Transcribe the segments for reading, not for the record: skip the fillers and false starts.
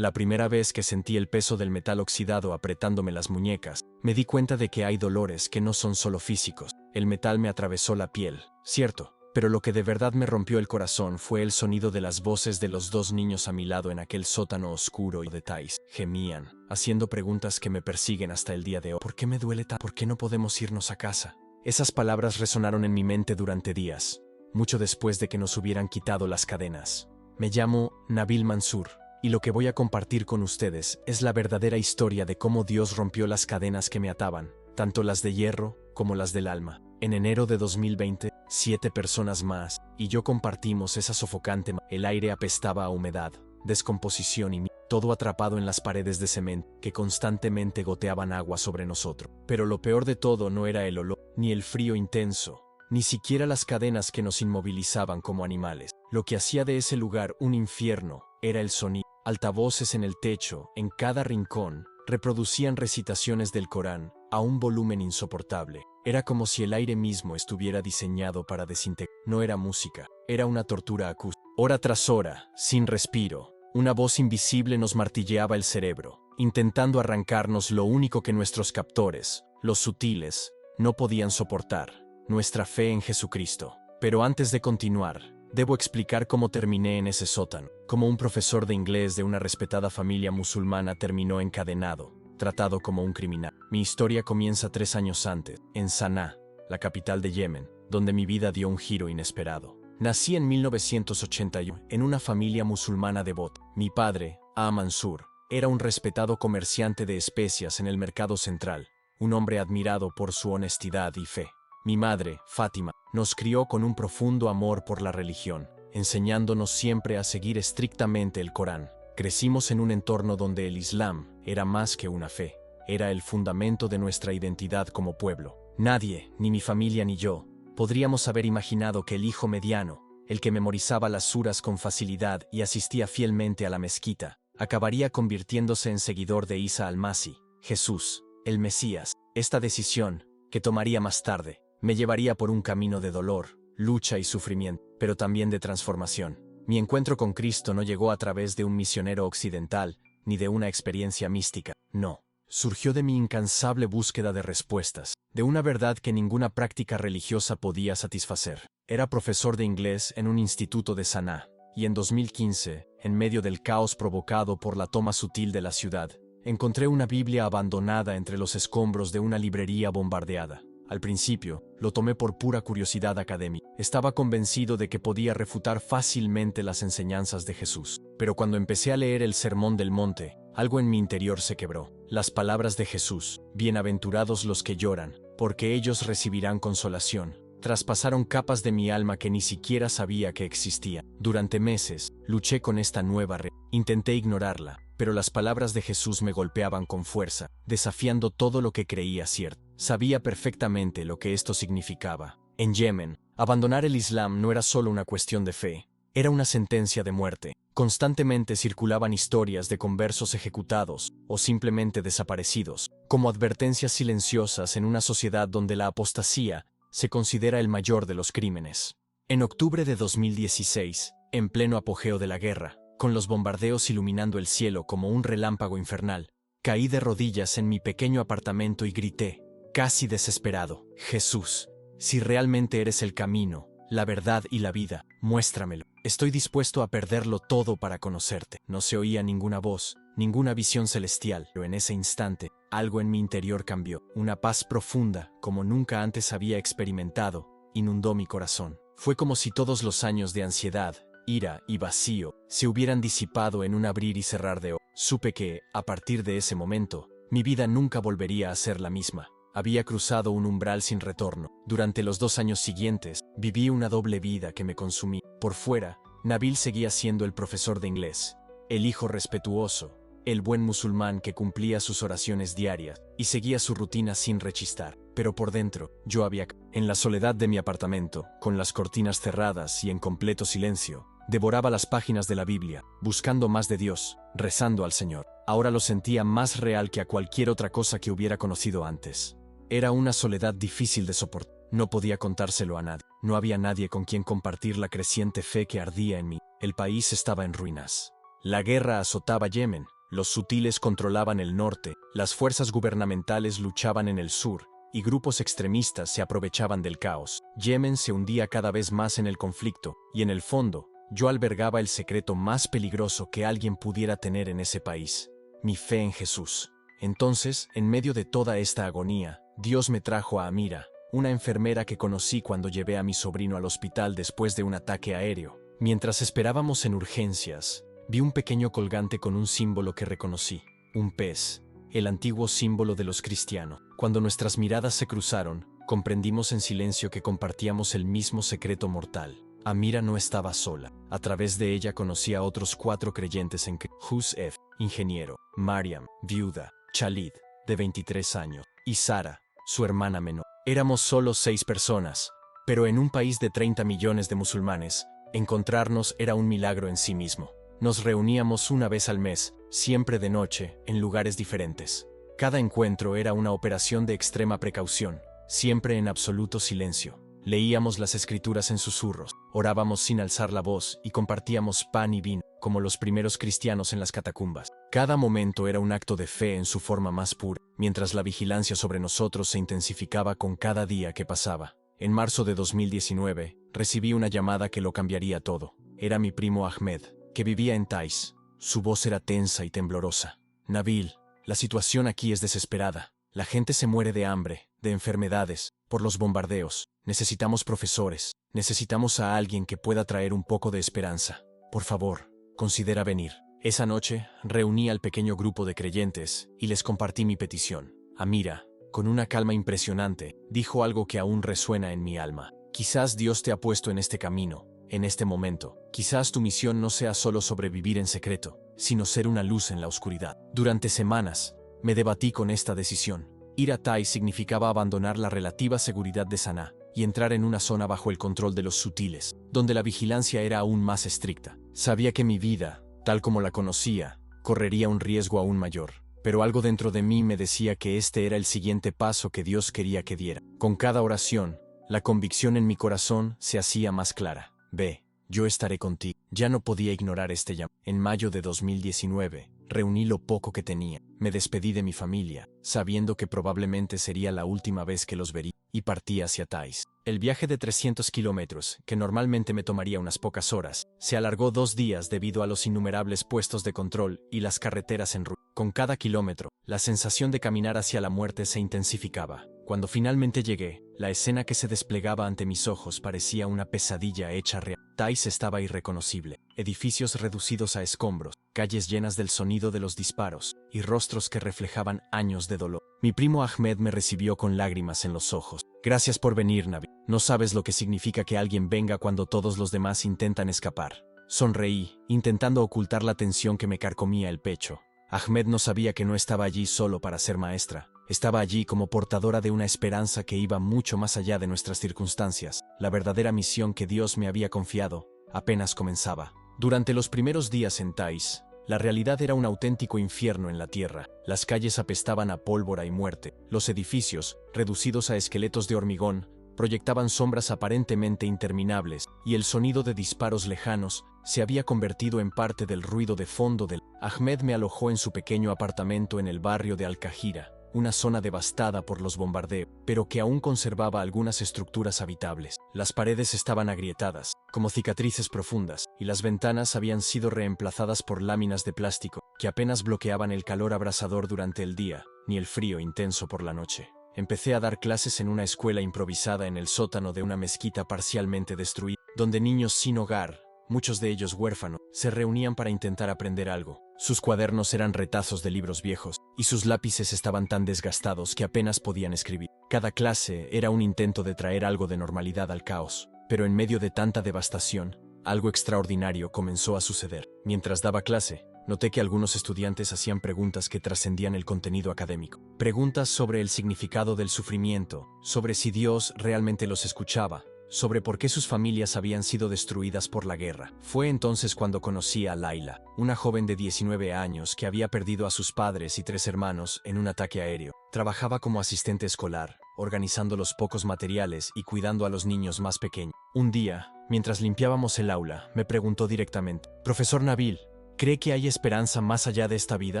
La primera vez que sentí el peso del metal oxidado apretándome las muñecas, me di cuenta de que hay dolores que no son solo físicos. El metal me atravesó la piel, cierto, pero lo que de verdad me rompió el corazón fue el sonido de las voces de los dos niños a mi lado en aquel sótano oscuro y detalles. Gemían, haciendo preguntas que me persiguen hasta el día de hoy. ¿Por qué me duele tanto? ¿Por qué no podemos irnos a casa? Esas palabras resonaron en mi mente durante días, mucho después de que nos hubieran quitado las cadenas. Me llamo Nabil Mansur, y lo que voy a compartir con ustedes es la verdadera historia de cómo Dios rompió las cadenas que me ataban, tanto las de hierro como las del alma. En enero de 2020, 7 personas más y yo compartimos esa sofocante. El aire apestaba a humedad, descomposición y todo atrapado en las paredes de cemento que constantemente goteaban agua sobre nosotros. Pero lo peor de todo no era el olor, ni el frío intenso, ni siquiera las cadenas que nos inmovilizaban como animales. Lo que hacía de ese lugar un infierno era el sonido. Altavoces en el techo, en cada rincón, reproducían recitaciones del Corán a un volumen insoportable. Era como si el aire mismo estuviera diseñado para desintegrar. No era música, era una tortura acústica. Hora tras hora, sin respiro, una voz invisible nos martilleaba el cerebro, intentando arrancarnos lo único que nuestros captores, los sutiles, no podían soportar: nuestra fe en Jesucristo. Pero antes de continuar, debo explicar cómo terminé en ese sótano. Como un profesor de inglés de una respetada familia musulmana terminó encadenado, tratado como un criminal. Mi historia comienza 3 años antes, en Saná, la capital de Yemen, donde mi vida dio un giro inesperado. Nací en 1981, en una familia musulmana devota. Mi padre, Mansur, era un respetado comerciante de especias en el mercado central, un hombre admirado por su honestidad y fe. Mi madre, Fátima, nos crió con un profundo amor por la religión, enseñándonos siempre a seguir estrictamente el Corán. Crecimos en un entorno donde el Islam era más que una fe, era el fundamento de nuestra identidad como pueblo. Nadie, ni mi familia ni yo, podríamos haber imaginado que el hijo mediano, el que memorizaba las suras con facilidad y asistía fielmente a la mezquita, acabaría convirtiéndose en seguidor de Isa al-Masih, Jesús, el Mesías. Esta decisión, que tomaría más tarde, me llevaría por un camino de dolor, lucha y sufrimiento, pero también de transformación. Mi encuentro con Cristo no llegó a través de un misionero occidental, ni de una experiencia mística, no. Surgió de mi incansable búsqueda de respuestas, de una verdad que ninguna práctica religiosa podía satisfacer. Era profesor de inglés en un instituto de Saná, y en 2015, en medio del caos provocado por la toma sutil de la ciudad, encontré una Biblia abandonada entre los escombros de una librería bombardeada. Al principio, lo tomé por pura curiosidad académica. Estaba convencido de que podía refutar fácilmente las enseñanzas de Jesús. Pero cuando empecé a leer el Sermón del Monte, algo en mi interior se quebró. Las palabras de Jesús: bienaventurados los que lloran, porque ellos recibirán consolación, traspasaron capas de mi alma que ni siquiera sabía que existían. Durante meses, luché con esta nueva realidad. Intenté ignorarla, pero las palabras de Jesús me golpeaban con fuerza, desafiando todo lo que creía cierto. Sabía perfectamente lo que esto significaba. En Yemen, abandonar el Islam no era solo una cuestión de fe, era una sentencia de muerte. Constantemente circulaban historias de conversos ejecutados o simplemente desaparecidos, como advertencias silenciosas en una sociedad donde la apostasía se considera el mayor de los crímenes. En octubre de 2016, en pleno apogeo de la guerra, con los bombardeos iluminando el cielo como un relámpago infernal, caí de rodillas en mi pequeño apartamento y grité, casi desesperado: Jesús, si realmente eres el camino, la verdad y la vida, muéstramelo. Estoy dispuesto a perderlo todo para conocerte. No se oía ninguna voz, ninguna visión celestial, pero en ese instante, algo en mi interior cambió. Una paz profunda, como nunca antes había experimentado, inundó mi corazón. Fue como si todos los años de ansiedad, ira y vacío se hubieran disipado en un abrir y cerrar de ojos. Supe que, a partir de ese momento, mi vida nunca volvería a ser la misma. Había cruzado un umbral sin retorno. Durante los 2 años siguientes, viví una doble vida que me consumía. Por fuera, Nabil seguía siendo el profesor de inglés, el hijo respetuoso, el buen musulmán que cumplía sus oraciones diarias y seguía su rutina sin rechistar. Pero por dentro, yo había... En la soledad de mi apartamento, con las cortinas cerradas y en completo silencio, devoraba las páginas de la Biblia, buscando más de Dios, rezando al Señor. Ahora lo sentía más real que a cualquier otra cosa que hubiera conocido antes. Era una soledad difícil de soportar. No podía contárselo a nadie. No había nadie con quien compartir la creciente fe que ardía en mí. El país estaba en ruinas. La guerra azotaba Yemen, los sutiles controlaban el norte, las fuerzas gubernamentales luchaban en el sur, y grupos extremistas se aprovechaban del caos. Yemen se hundía cada vez más en el conflicto, y en el fondo, yo albergaba el secreto más peligroso que alguien pudiera tener en ese país: mi fe en Jesús. Entonces, en medio de toda esta agonía, Dios me trajo a Amira, una enfermera que conocí cuando llevé a mi sobrino al hospital después de un ataque aéreo. Mientras esperábamos en urgencias, vi un pequeño colgante con un símbolo que reconocí: un pez, el antiguo símbolo de los cristianos. Cuando nuestras miradas se cruzaron, comprendimos en silencio que compartíamos el mismo secreto mortal. Amira no estaba sola. A través de ella conocí a otros 4 creyentes en Cristo: Joseph, ingeniero; Mariam, viuda; Khalid, de 23 años, y Sara, su hermana menor. Éramos solo 6 personas, pero en un país de 30 millones de musulmanes, encontrarnos era un milagro en sí mismo. Nos reuníamos una vez al mes, siempre de noche, en lugares diferentes. Cada encuentro era una operación de extrema precaución, siempre en absoluto silencio. Leíamos las escrituras en susurros, orábamos sin alzar la voz y compartíamos pan y vino, como los primeros cristianos en las catacumbas. Cada momento era un acto de fe en su forma más pura, mientras la vigilancia sobre nosotros se intensificaba con cada día que pasaba. En marzo de 2019, recibí una llamada que lo cambiaría todo. Era mi primo Ahmed, que vivía en Taiz. Su voz era tensa y temblorosa. Nabil, la situación aquí es desesperada. La gente se muere de hambre, de enfermedades, por los bombardeos. Necesitamos profesores. Necesitamos a alguien que pueda traer un poco de esperanza. Por favor, considera venir. Esa noche, reuní al pequeño grupo de creyentes y les compartí mi petición. Amira, con una calma impresionante, dijo algo que aún resuena en mi alma: quizás Dios te ha puesto en este camino, en este momento. Quizás tu misión no sea solo sobrevivir en secreto, sino ser una luz en la oscuridad. Durante semanas, me debatí con esta decisión. Ir a Taiz significaba abandonar la relativa seguridad de Saná y entrar en una zona bajo el control de los sutiles, donde la vigilancia era aún más estricta. Sabía que mi vida, tal como la conocía, correría un riesgo aún mayor, pero algo dentro de mí me decía que este era el siguiente paso que Dios quería que diera. Con cada oración, la convicción en mi corazón se hacía más clara. Ve, yo estaré contigo. Ya no podía ignorar este llamado. En mayo de 2019, reuní lo poco que tenía. Me despedí de mi familia, sabiendo que probablemente sería la última vez que los vería, y partí hacia Taiz. El viaje de 300 kilómetros, que normalmente me tomaría unas pocas horas, se alargó 2 días debido a los innumerables puestos de control y las carreteras en ruta. Con cada kilómetro, la sensación de caminar hacia la muerte se intensificaba. Cuando finalmente llegué, la escena que se desplegaba ante mis ojos parecía una pesadilla hecha real. Taiz estaba irreconocible. Edificios reducidos a escombros, calles llenas del sonido de los disparos, y rostros que reflejaban años de dolor. Mi primo Ahmed me recibió con lágrimas en los ojos. Gracias por venir, Nabi. No sabes lo que significa que alguien venga cuando todos los demás intentan escapar. Sonreí, intentando ocultar la tensión que me carcomía el pecho. Ahmed no sabía que no estaba allí solo para ser maestra. Estaba allí como portadora de una esperanza que iba mucho más allá de nuestras circunstancias. La verdadera misión que Dios me había confiado apenas comenzaba. Durante los primeros días en Taiz, la realidad era un auténtico infierno en la tierra. Las calles apestaban a pólvora y muerte. Los edificios, reducidos a esqueletos de hormigón, proyectaban sombras aparentemente interminables, y el sonido de disparos lejanos se había convertido en parte del ruido de fondo del... Ahmed me alojó en su pequeño apartamento en el barrio de Al-Qahira, una zona devastada por los bombardeos, pero que aún conservaba algunas estructuras habitables. Las paredes estaban agrietadas, como cicatrices profundas, y las ventanas habían sido reemplazadas por láminas de plástico, que apenas bloqueaban el calor abrasador durante el día, ni el frío intenso por la noche. Empecé a dar clases en una escuela improvisada en el sótano de una mezquita parcialmente destruida, donde niños sin hogar, muchos de ellos huérfanos, se reunían para intentar aprender algo. Sus cuadernos eran retazos de libros viejos, y sus lápices estaban tan desgastados que apenas podían escribir. Cada clase era un intento de traer algo de normalidad al caos, pero en medio de tanta devastación, algo extraordinario comenzó a suceder. Mientras daba clase, noté que algunos estudiantes hacían preguntas que trascendían el contenido académico. Preguntas sobre el significado del sufrimiento, sobre si Dios realmente los escuchaba, sobre por qué sus familias habían sido destruidas por la guerra. Fue entonces cuando conocí a Laila, una joven de 19 años que había perdido a sus padres y 3 hermanos en un ataque aéreo. Trabajaba como asistente escolar, organizando los pocos materiales y cuidando a los niños más pequeños. Un día, mientras limpiábamos el aula, me preguntó directamente: «Profesor Nabil, ¿Cree que hay esperanza más allá de esta vida?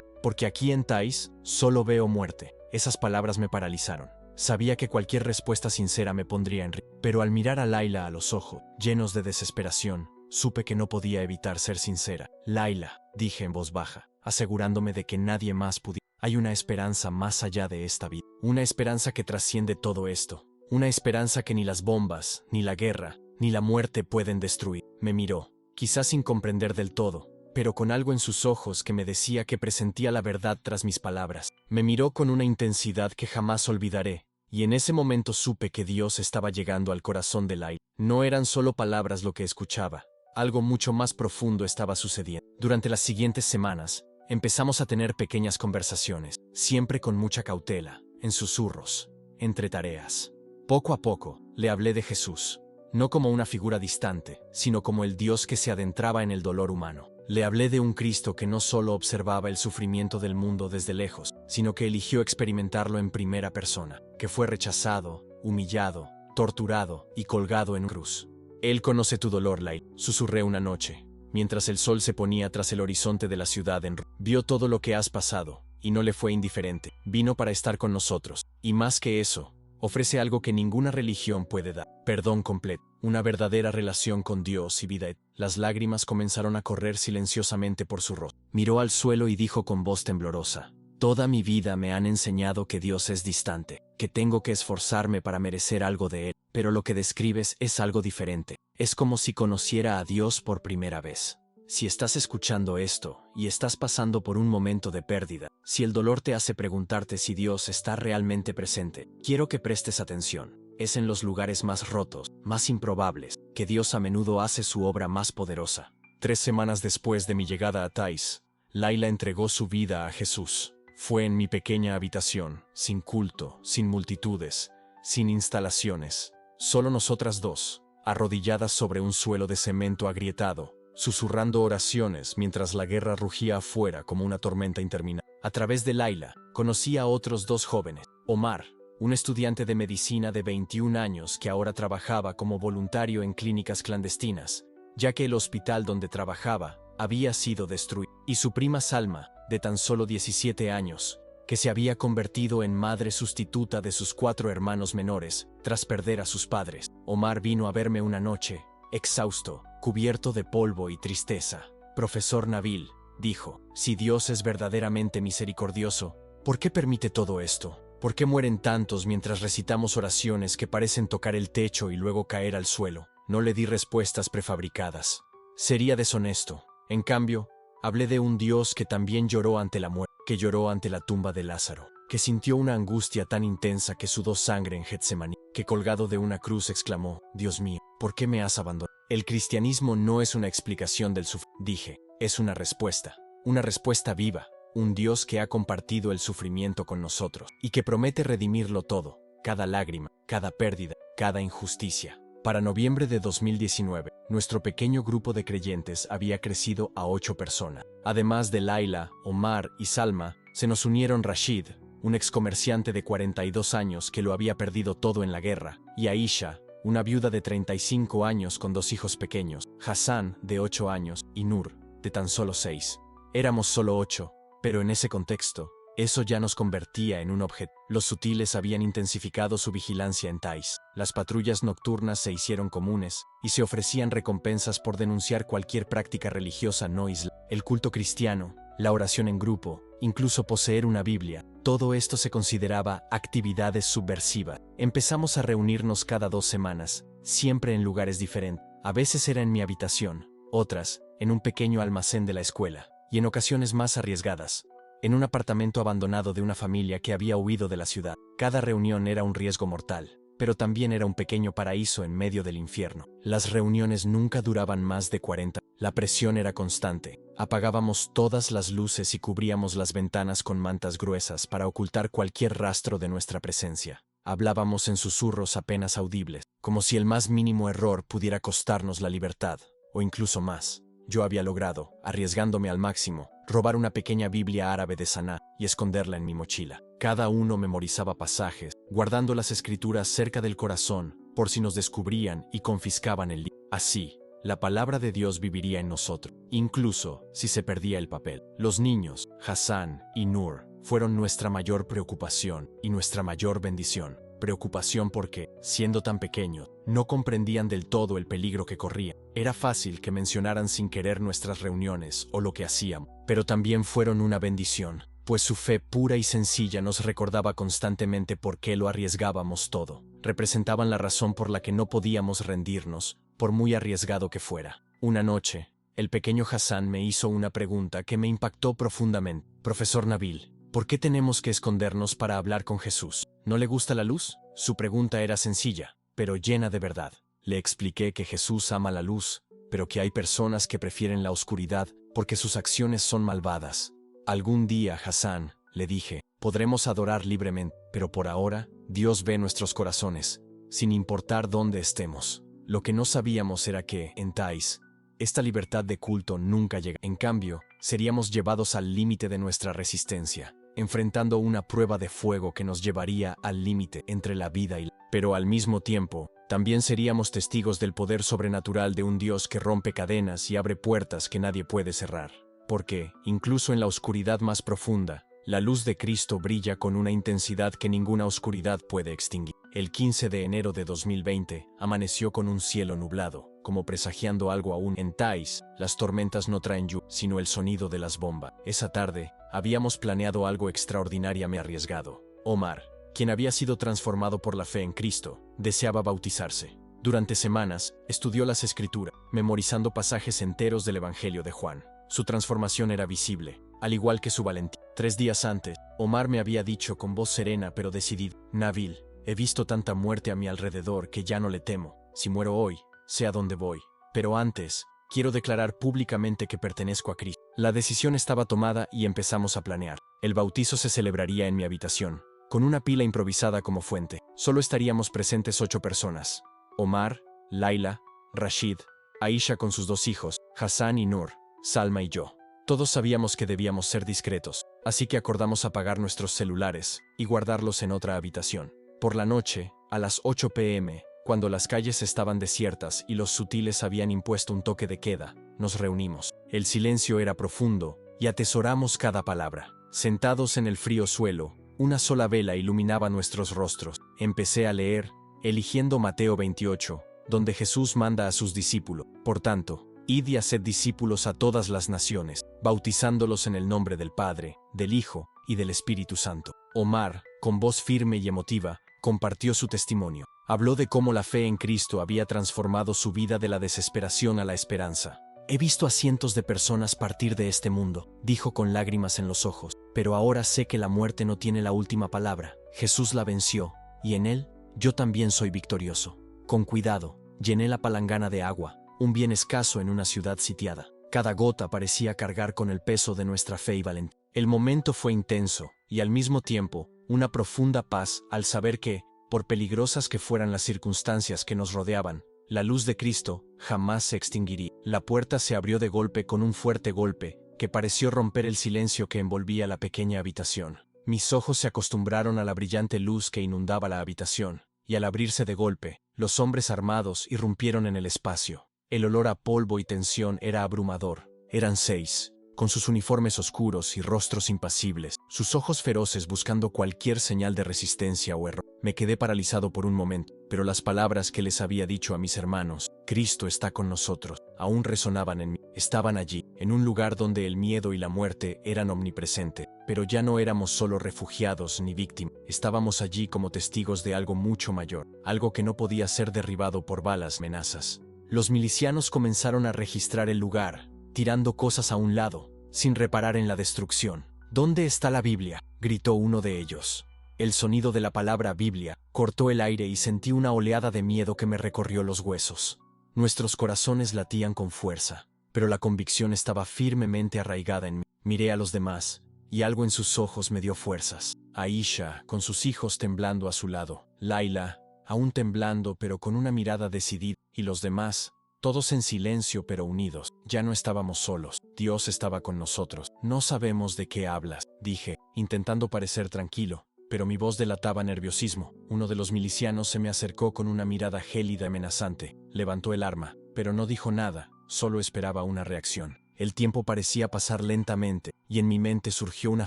Porque aquí en Thais solo veo muerte. Esas palabras me paralizaron. Sabía que cualquier respuesta sincera me pondría en riesgo, pero al mirar a Laila a los ojos, llenos de desesperación, supe que no podía evitar ser sincera. Laila, dije en voz baja, asegurándome de que nadie más pudiera. Hay una esperanza más allá de esta vida. Una esperanza que trasciende todo esto. Una esperanza que ni las bombas, ni la guerra, ni la muerte pueden destruir. Me miró, quizás sin comprender del todo, pero con algo en sus ojos que me decía que presentía la verdad tras mis palabras. Me miró con una intensidad que jamás olvidaré, y en ese momento supe que Dios estaba llegando al corazón de Laila. No eran solo palabras lo que escuchaba, algo mucho más profundo estaba sucediendo. Durante las siguientes semanas, empezamos a tener pequeñas conversaciones, siempre con mucha cautela, en susurros, entre tareas. Poco a poco, le hablé de Jesús, no como una figura distante, sino como el Dios que se adentraba en el dolor humano. Le hablé de un Cristo que no solo observaba el sufrimiento del mundo desde lejos, sino que eligió experimentarlo en primera persona, que fue rechazado, humillado, torturado y colgado en cruz. Él conoce tu dolor, Laila, susurré una noche, mientras el sol se ponía tras el horizonte de la ciudad vio todo lo que has pasado, y no le fue indiferente. Vino para estar con nosotros, y más que eso, ofrece algo que ninguna religión puede dar: perdón completo, una verdadera relación con Dios y vida eterna. Las lágrimas comenzaron a correr silenciosamente por su rostro. Miró al suelo y dijo con voz temblorosa: toda mi vida me han enseñado que Dios es distante, que tengo que esforzarme para merecer algo de Él, pero lo que describes es algo diferente. Es como si conociera a Dios por primera vez. Si estás escuchando esto y estás pasando por un momento de pérdida, si el dolor te hace preguntarte si Dios está realmente presente, quiero que prestes atención. Es en los lugares más rotos, más improbables, que Dios a menudo hace su obra más poderosa. 3 semanas después de mi llegada a Thais, Laila entregó su vida a Jesús. Fue en mi pequeña habitación, sin culto, sin multitudes, sin instalaciones, solo nosotras dos, arrodilladas sobre un suelo de cemento agrietado, susurrando oraciones mientras la guerra rugía afuera como una tormenta interminable. A través de Laila, conocí a otros 2 jóvenes. Omar, un estudiante de medicina de 21 años que ahora trabajaba como voluntario en clínicas clandestinas, ya que el hospital donde trabajaba había sido destruido. Y su prima Salma, de tan solo 17 años, que se había convertido en madre sustituta de sus 4 hermanos menores, tras perder a sus padres. Omar vino a verme una noche, exhausto, cubierto de polvo y tristeza. Profesor Nabil, dijo, si Dios es verdaderamente misericordioso, ¿por qué permite todo esto? ¿Por qué mueren tantos mientras recitamos oraciones que parecen tocar el techo y luego caer al suelo? No le di respuestas prefabricadas. Sería deshonesto. En cambio, hablé de un Dios que también lloró ante la muerte, que lloró ante la tumba de Lázaro, que sintió una angustia tan intensa que sudó sangre en Getsemaní, que colgado de una cruz exclamó, Dios mío, ¿por qué me has abandonado? El cristianismo no es una explicación del sufrimiento, dije, es una respuesta viva. Un Dios que ha compartido el sufrimiento con nosotros y que promete redimirlo todo, cada lágrima, cada pérdida, cada injusticia. Para noviembre de 2019, nuestro pequeño grupo de creyentes había crecido a 8 personas. Además de Laila, Omar y Salma, se nos unieron Rashid, un excomerciante de 42 años que lo había perdido todo en la guerra, y Aisha, una viuda de 35 años con 2 hijos pequeños, Hassan, de 8 años, y Nur, de tan solo 6. Éramos solo 8. Pero en ese contexto, eso ya nos convertía en un objeto. Los sutiles habían intensificado su vigilancia en Thais. Las patrullas nocturnas se hicieron comunes y se ofrecían recompensas por denunciar cualquier práctica religiosa no islámica. El culto cristiano, la oración en grupo, incluso poseer una Biblia, todo esto se consideraba actividades subversivas. Empezamos a reunirnos cada 2 semanas, siempre en lugares diferentes. A veces era en mi habitación, otras, en un pequeño almacén de la escuela. Y en ocasiones más arriesgadas, en un apartamento abandonado de una familia que había huido de la ciudad. Cada reunión era un riesgo mortal, pero también era un pequeño paraíso en medio del infierno. Las reuniones nunca duraban más de 40. La presión era constante. Apagábamos todas las luces y cubríamos las ventanas con mantas gruesas para ocultar cualquier rastro de nuestra presencia. Hablábamos en susurros apenas audibles, como si el más mínimo error pudiera costarnos la libertad, o incluso más. Yo había logrado, arriesgándome al máximo, robar una pequeña Biblia árabe de Saná y esconderla en mi mochila. Cada uno memorizaba pasajes, guardando las escrituras cerca del corazón, por si nos descubrían y confiscaban el libro. Así, la palabra de Dios viviría en nosotros, incluso si se perdía el papel. Los niños, Hassan y Nur, fueron nuestra mayor preocupación y nuestra mayor bendición. Preocupación porque, siendo tan pequeños, no comprendían del todo el peligro que corrían. Era fácil que mencionaran sin querer nuestras reuniones o lo que hacíamos, pero también fueron una bendición, pues su fe pura y sencilla nos recordaba constantemente por qué lo arriesgábamos todo. Representaban la razón por la que no podíamos rendirnos, por muy arriesgado que fuera. Una noche, el pequeño Hassan me hizo una pregunta que me impactó profundamente. Profesor Nabil, ¿por qué tenemos que escondernos para hablar con Jesús? ¿No le gusta la luz? Su pregunta era sencilla, pero llena de verdad. Le expliqué que Jesús ama la luz, pero que hay personas que prefieren la oscuridad porque sus acciones son malvadas. Algún día, Hassan, le dije, podremos adorar libremente, pero por ahora, Dios ve nuestros corazones, sin importar dónde estemos. Lo que no sabíamos era que, en Thais, esta libertad de culto nunca llega. En cambio, seríamos llevados al límite de nuestra resistencia, enfrentando una prueba de fuego que nos llevaría al límite entre la vida y la... Pero al mismo tiempo, también seríamos testigos del poder sobrenatural de un Dios que rompe cadenas y abre puertas que nadie puede cerrar. Porque, incluso en la oscuridad más profunda, la luz de Cristo brilla con una intensidad que ninguna oscuridad puede extinguir. El 15 de enero de 2020, amaneció con un cielo nublado, como presagiando algo aún. En Thais, las tormentas no traen lluvia, sino el sonido de las bombas. Esa tarde, habíamos planeado algo extraordinariamente arriesgado. Omar, quien había sido transformado por la fe en Cristo, deseaba bautizarse. Durante semanas, estudió las Escrituras, memorizando pasajes enteros del Evangelio de Juan. Su transformación era visible, al igual que su valentía. 3 días antes, Omar me había dicho con voz serena pero decidida: Nabil, he visto tanta muerte a mi alrededor que ya no le temo. Si muero hoy, sé a dónde voy. Pero antes, quiero declarar públicamente que pertenezco a Cristo. La decisión estaba tomada y empezamos a planear. El bautizo se celebraría en mi habitación, con una pila improvisada como fuente. Solo estaríamos presentes 8 personas: Omar, Laila, Rashid, Aisha con sus 2 hijos, Hassan y Nur, Salma y yo. Todos sabíamos que debíamos ser discretos, así que acordamos apagar nuestros celulares y guardarlos en otra habitación. Por la noche, a las 8 p.m., cuando las calles estaban desiertas y los sutiles habían impuesto un toque de queda, nos reunimos. El silencio era profundo y atesoramos cada palabra. Sentados en el frío suelo, una sola vela iluminaba nuestros rostros. Empecé a leer, eligiendo Mateo 28, donde Jesús manda a sus discípulos: por tanto, id y haced discípulos a todas las naciones, bautizándolos en el nombre del Padre, del Hijo y del Espíritu Santo. Omar, con voz firme y emotiva, compartió su testimonio. Habló de cómo la fe en Cristo había transformado su vida de la desesperación a la esperanza. He visto a cientos de personas partir de este mundo, dijo con lágrimas en los ojos, pero ahora sé que la muerte no tiene la última palabra. Jesús la venció, y en él, yo también soy victorioso. Con cuidado, llené la palangana de agua, un bien escaso en una ciudad sitiada. Cada gota parecía cargar con el peso de nuestra fe y valentía. El momento fue intenso, y al mismo tiempo, una profunda paz al saber que, por peligrosas que fueran las circunstancias que nos rodeaban, la luz de Cristo jamás se extinguiría. La puerta se abrió de golpe con un fuerte golpe, que pareció romper el silencio que envolvía la pequeña habitación. Mis ojos se acostumbraron a la brillante luz que inundaba la habitación, y al abrirse de golpe, los hombres armados irrumpieron en el espacio. El olor a polvo y tensión era abrumador. Eran 6, con sus uniformes oscuros y rostros impasibles, sus ojos feroces buscando cualquier señal de resistencia o error. Me quedé paralizado por un momento, pero las palabras que les había dicho a mis hermanos, Cristo está con nosotros, aún resonaban en mí. Estaban allí, en un lugar donde el miedo y la muerte eran omnipresentes, pero ya no éramos solo refugiados ni víctimas. Estábamos allí como testigos de algo mucho mayor, algo que no podía ser derribado por balas amenazas. Los milicianos comenzaron a registrar el lugar, tirando cosas a un lado, sin reparar en la destrucción. ¿Dónde está la Biblia?, gritó uno de ellos. El sonido de la palabra Biblia cortó el aire y sentí una oleada de miedo que me recorrió los huesos. Nuestros corazones latían con fuerza, pero la convicción estaba firmemente arraigada en mí. Miré a los demás, y algo en sus ojos me dio fuerzas. Aisha, con sus hijos temblando a su lado. Laila, aún temblando pero con una mirada decidida. Y los demás, todos en silencio pero unidos. Ya no estábamos solos. Dios estaba con nosotros. No sabemos de qué hablas, dije, intentando parecer tranquilo, pero mi voz delataba nerviosismo. Uno de los milicianos se me acercó con una mirada gélida y amenazante. Levantó el arma, pero no dijo nada, solo esperaba una reacción. El tiempo parecía pasar lentamente, y en mi mente surgió una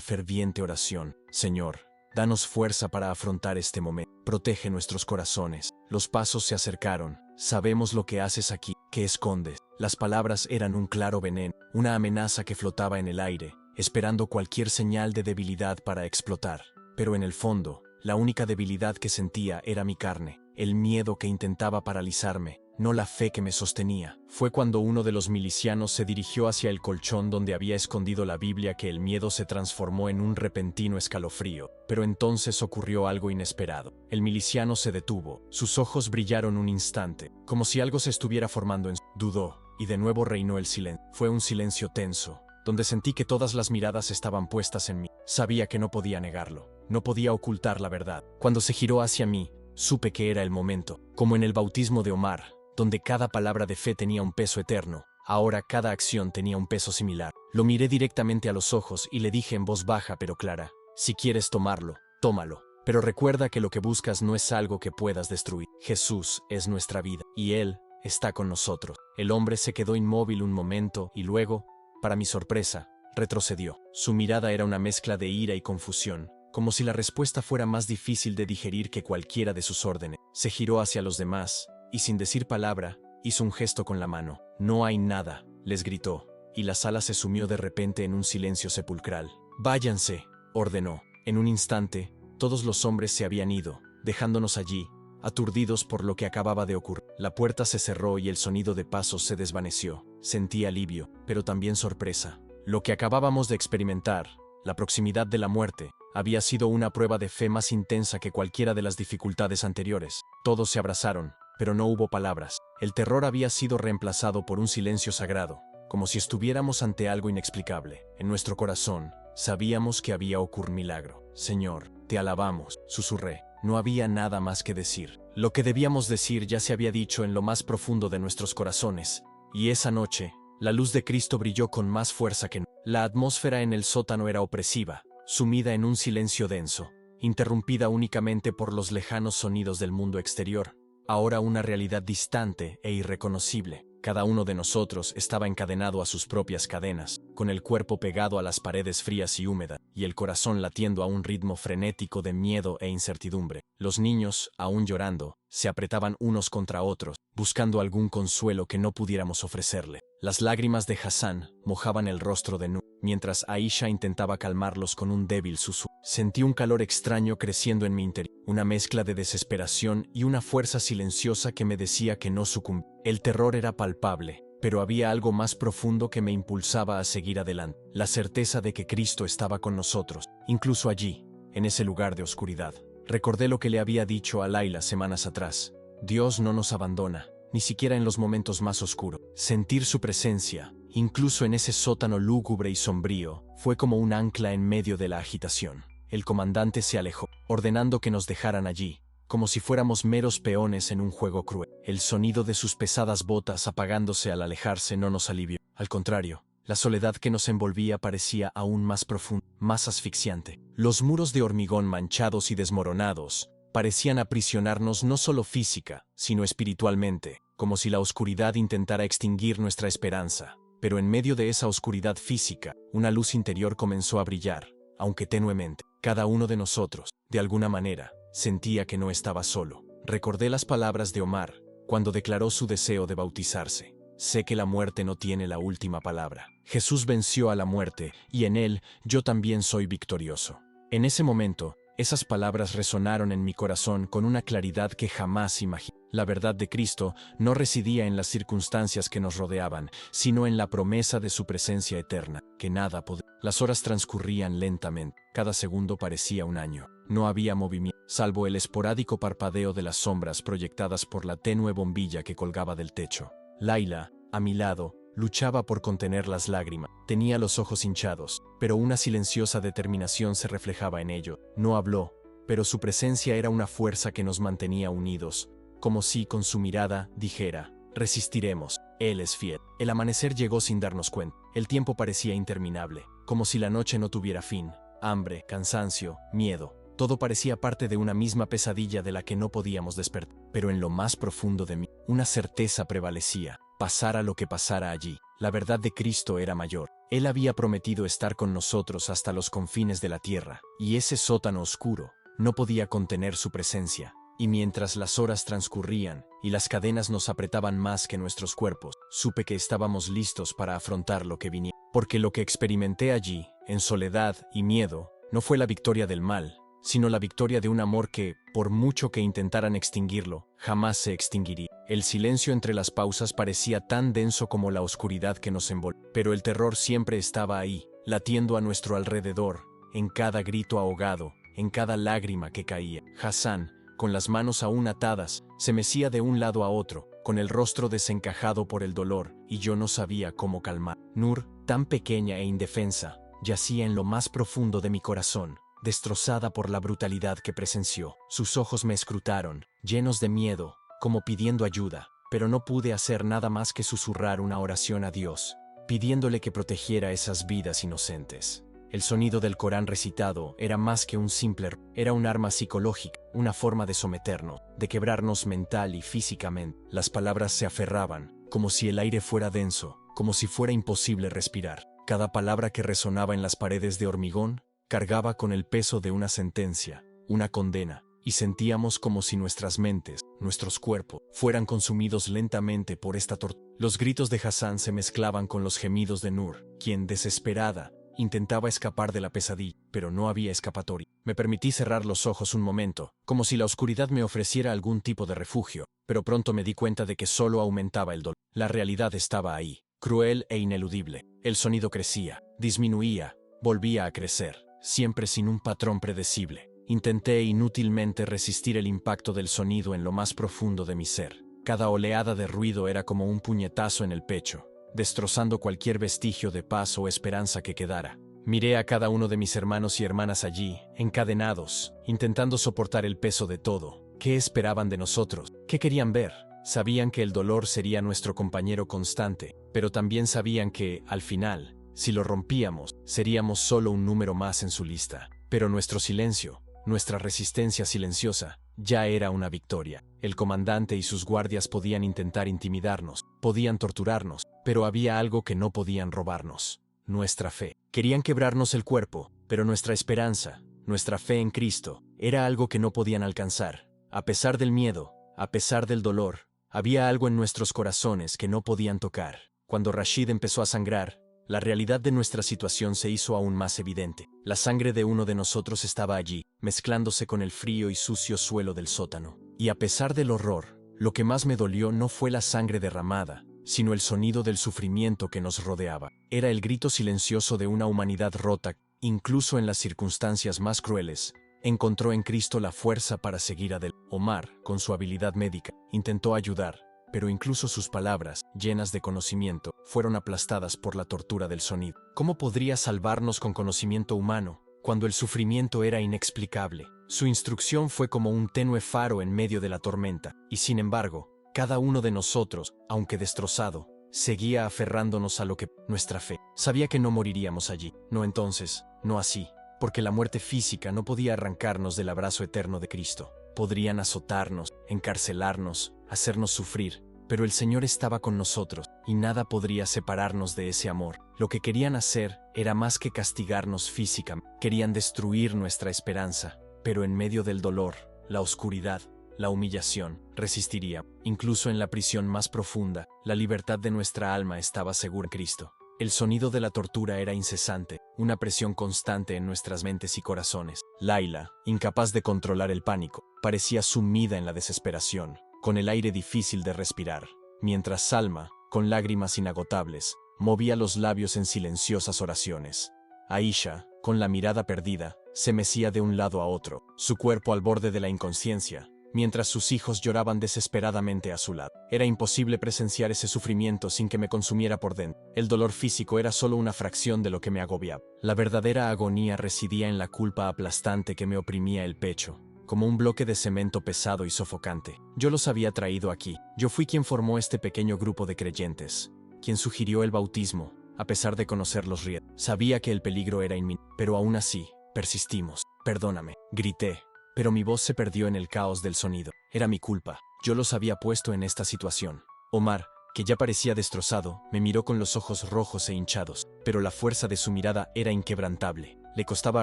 ferviente oración. Señor, danos fuerza para afrontar este momento. Protege nuestros corazones. Los pasos se acercaron. Sabemos lo que haces aquí. ¿Qué escondes? Las palabras eran un claro veneno, una amenaza que flotaba en el aire, esperando cualquier señal de debilidad para explotar. Pero en el fondo, la única debilidad que sentía era mi carne, el miedo que intentaba paralizarme, no la fe que me sostenía. Fue cuando uno de los milicianos se dirigió hacia el colchón donde había escondido la Biblia que el miedo se transformó en un repentino escalofrío. Pero entonces ocurrió algo inesperado. El miliciano se detuvo, sus ojos brillaron un instante, como si algo se estuviera formando en su... Dudó, y de nuevo reinó el silencio. Fue un silencio tenso, donde sentí que todas las miradas estaban puestas en mí. Sabía que no podía negarlo, no podía ocultar la verdad. Cuando se giró hacia mí, supe que era el momento, como en el bautismo de Omar, donde cada palabra de fe tenía un peso eterno. Ahora cada acción tenía un peso similar. Lo miré directamente a los ojos y le dije en voz baja pero clara: si quieres tomarlo, tómalo. Pero recuerda que lo que buscas no es algo que puedas destruir. Jesús es nuestra vida, y Él está con nosotros. El hombre se quedó inmóvil un momento y luego, para mi sorpresa, retrocedió. Su mirada era una mezcla de ira y confusión, como si la respuesta fuera más difícil de digerir que cualquiera de sus órdenes. Se giró hacia los demás, y sin decir palabra, hizo un gesto con la mano. No hay nada, les gritó, y la sala se sumió de repente en un silencio sepulcral. Váyanse, ordenó. En un instante, todos los hombres se habían ido, dejándonos allí, aturdidos por lo que acababa de ocurrir. La puerta se cerró y el sonido de pasos se desvaneció. Sentí alivio, pero también sorpresa. Lo que acabábamos de experimentar, la proximidad de la muerte, había sido una prueba de fe más intensa que cualquiera de las dificultades anteriores. Todos se abrazaron, pero no hubo palabras. El terror había sido reemplazado por un silencio sagrado, como si estuviéramos ante algo inexplicable. En nuestro corazón, sabíamos que había ocurrido un milagro. Señor, te alabamos, susurré. No había nada más que decir. Lo que debíamos decir ya se había dicho en lo más profundo de nuestros corazones, y esa noche, la luz de Cristo brilló con más fuerza que nunca. La atmósfera en el sótano era opresiva, sumida en un silencio denso, interrumpida únicamente por los lejanos sonidos del mundo exterior, ahora una realidad distante e irreconocible. Cada uno de nosotros estaba encadenado a sus propias cadenas, con el cuerpo pegado a las paredes frías y húmedas, y el corazón latiendo a un ritmo frenético de miedo e incertidumbre. Los niños, aún llorando, se apretaban unos contra otros, buscando algún consuelo que no pudiéramos ofrecerle. Las lágrimas de Hassan mojaban el rostro de Nur, mientras Aisha intentaba calmarlos con un débil susurro. Sentí un calor extraño creciendo en mi interior, una mezcla de desesperación y una fuerza silenciosa que me decía que no sucumbí. El terror era palpable, pero había algo más profundo que me impulsaba a seguir adelante, la certeza de que Cristo estaba con nosotros, incluso allí, en ese lugar de oscuridad. Recordé lo que le había dicho a Laila semanas atrás: Dios no nos abandona, ni siquiera en los momentos más oscuros. Sentir su presencia, incluso en ese sótano lúgubre y sombrío, fue como un ancla en medio de la agitación. El comandante se alejó, ordenando que nos dejaran allí, como si fuéramos meros peones en un juego cruel. El sonido de sus pesadas botas apagándose al alejarse no nos alivió. Al contrario, la soledad que nos envolvía parecía aún más profunda, más asfixiante. Los muros de hormigón manchados y desmoronados parecían aprisionarnos no solo física, sino espiritualmente, como si la oscuridad intentara extinguir nuestra esperanza. Pero en medio de esa oscuridad física, una luz interior comenzó a brillar, aunque tenuemente. Cada uno de nosotros, de alguna manera, sentía que no estaba solo. Recordé las palabras de Omar, cuando declaró su deseo de bautizarse. Sé que la muerte no tiene la última palabra. Jesús venció a la muerte, y en él yo también soy victorioso. En ese momento, esas palabras resonaron en mi corazón con una claridad que jamás imaginé. La verdad de Cristo no residía en las circunstancias que nos rodeaban, sino en la promesa de su presencia eterna, que nada podía. Las horas transcurrían lentamente, cada segundo parecía un año. No había movimiento, salvo el esporádico parpadeo de las sombras proyectadas por la tenue bombilla que colgaba del techo. Laila, a mi lado, luchaba por contener las lágrimas. Tenía los ojos hinchados, pero una silenciosa determinación se reflejaba en ello. No habló, pero su presencia era una fuerza que nos mantenía unidos, como si con su mirada dijera: resistiremos, Él es fiel. El amanecer llegó sin darnos cuenta. El tiempo parecía interminable, como si la noche no tuviera fin. Hambre, cansancio, miedo. Todo parecía parte de una misma pesadilla de la que no podíamos despertar. Pero en lo más profundo de mí, una certeza prevalecía. pasara lo que pasara allí. La verdad de Cristo era mayor. Él había prometido estar con nosotros hasta los confines de la tierra, y ese sótano oscuro no podía contener su presencia. Y mientras las horas transcurrían y las cadenas nos apretaban más que nuestros cuerpos, supe que estábamos listos para afrontar lo que viniera. Porque lo que experimenté allí, en soledad y miedo, no fue la victoria del mal, sino la victoria de un amor que, por mucho que intentaran extinguirlo, jamás se extinguiría. El silencio entre las pausas parecía tan denso como la oscuridad que nos envolvía, pero el terror siempre estaba ahí, latiendo a nuestro alrededor, en cada grito ahogado, en cada lágrima que caía. Hassan, con las manos aún atadas, se mecía de un lado a otro, con el rostro desencajado por el dolor, y yo no sabía cómo calmar. Nur, tan pequeña e indefensa, yacía en lo más profundo de mi corazón, destrozada por la brutalidad que presenció. Sus ojos me escrutaron, llenos de miedo, como pidiendo ayuda, pero no pude hacer nada más que susurrar una oración a Dios, pidiéndole que protegiera esas vidas inocentes. El sonido del Corán recitado era más que un simple era un arma psicológica, una forma de someternos, de quebrarnos mental y físicamente. Las palabras se aferraban, como si el aire fuera denso, como si fuera imposible respirar. Cada palabra que resonaba en las paredes de hormigón cargaba con el peso de una sentencia, una condena, y sentíamos como si nuestras mentes, nuestros cuerpos, fueran consumidos lentamente por esta tortura. Los gritos de Hassan se mezclaban con los gemidos de Nur, quien, desesperada, intentaba escapar de la pesadilla, pero no había escapatoria. Me permití cerrar los ojos un momento, como si la oscuridad me ofreciera algún tipo de refugio, pero pronto me di cuenta de que solo aumentaba el dolor. La realidad estaba ahí, cruel e ineludible. El sonido crecía, disminuía, volvía a crecer, siempre sin un patrón predecible. Intenté inútilmente resistir el impacto del sonido en lo más profundo de mi ser. Cada oleada de ruido era como un puñetazo en el pecho, destrozando cualquier vestigio de paz o esperanza que quedara. Miré a cada uno de mis hermanos y hermanas allí, encadenados, intentando soportar el peso de todo. ¿Qué esperaban de nosotros? ¿Qué querían ver? Sabían que el dolor sería nuestro compañero constante, pero también sabían que, al final, si lo rompíamos, seríamos solo un número más en su lista. Pero nuestro silencio, nuestra resistencia silenciosa, ya era una victoria. El comandante y sus guardias podían intentar intimidarnos, podían torturarnos, pero había algo que no podían robarnos: nuestra fe. Querían quebrarnos el cuerpo, pero nuestra esperanza, nuestra fe en Cristo, era algo que no podían alcanzar. A pesar del miedo, a pesar del dolor, había algo en nuestros corazones que no podían tocar. Cuando Rashid empezó a sangrar, la realidad de nuestra situación se hizo aún más evidente. La sangre de uno de nosotros estaba allí, mezclándose con el frío y sucio suelo del sótano. Y a pesar del horror, lo que más me dolió no fue la sangre derramada, sino el sonido del sufrimiento que nos rodeaba. Era el grito silencioso de una humanidad rota. Incluso en las circunstancias más crueles, encontró en Cristo la fuerza para seguir adelante. Omar, con su habilidad médica, intentó ayudar, pero incluso sus palabras, llenas de conocimiento, fueron aplastadas por la tortura del sonido. ¿Cómo podría salvarnos con conocimiento humano, cuando el sufrimiento era inexplicable? Su instrucción fue como un tenue faro en medio de la tormenta, y sin embargo, cada uno de nosotros, aunque destrozado, seguía aferrándonos a lo que nuestra fe. Sabía que no moriríamos allí. No entonces, no así, porque la muerte física no podía arrancarnos del abrazo eterno de Cristo. Podrían azotarnos, encarcelarnos, hacernos sufrir, pero el Señor estaba con nosotros, y nada podría separarnos de ese amor. Lo que querían hacer era más que castigarnos físicamente. Querían destruir nuestra esperanza, pero en medio del dolor, la oscuridad, la humillación, resistiría. Incluso en la prisión más profunda, la libertad de nuestra alma estaba segura en Cristo. El sonido de la tortura era incesante, una presión constante en nuestras mentes y corazones. Laila, incapaz de controlar el pánico, parecía sumida en la desesperación, con el aire difícil de respirar, mientras Salma, con lágrimas inagotables, movía los labios en silenciosas oraciones. Aisha, con la mirada perdida, se mecía de un lado a otro, su cuerpo al borde de la inconsciencia, mientras sus hijos lloraban desesperadamente a su lado. Era imposible presenciar ese sufrimiento sin que me consumiera por dentro. El dolor físico era solo una fracción de lo que me agobiaba. La verdadera agonía residía en la culpa aplastante que me oprimía el pecho, como un bloque de cemento pesado y sofocante. Yo los había traído aquí. Yo fui quien formó este pequeño grupo de creyentes, quien sugirió el bautismo, a pesar de conocer los riesgos. Sabía que el peligro era inminente, pero aún así, persistimos. Perdóname, grité, pero mi voz se perdió en el caos del sonido. Era mi culpa. Yo los había puesto en esta situación. Omar, que ya parecía destrozado, me miró con los ojos rojos e hinchados, pero la fuerza de su mirada era inquebrantable. Le costaba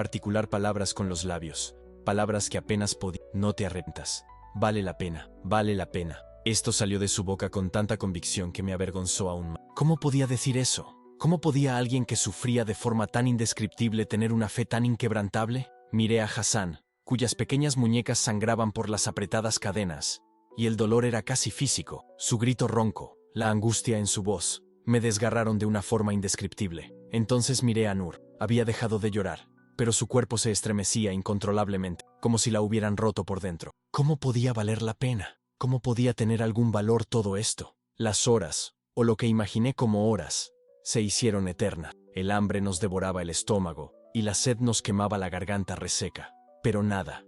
articular palabras con los labios, palabras que apenas podía. No te arrepientas. Vale la pena, vale la pena. Esto salió de su boca con tanta convicción que me avergonzó aún más. ¿Cómo podía decir eso? ¿Cómo podía alguien que sufría de forma tan indescriptible tener una fe tan inquebrantable? Miré a Hassan, cuyas pequeñas muñecas sangraban por las apretadas cadenas, y el dolor era casi físico. Su grito ronco, la angustia en su voz, me desgarraron de una forma indescriptible. Entonces miré a Nur. Había dejado de llorar, pero su cuerpo se estremecía incontrolablemente, como si la hubieran roto por dentro. ¿Cómo podía valer la pena? ¿Cómo podía tener algún valor todo esto? Las horas, o lo que imaginé como horas, se hicieron eternas. El hambre nos devoraba el estómago, y la sed nos quemaba la garganta reseca. Pero nada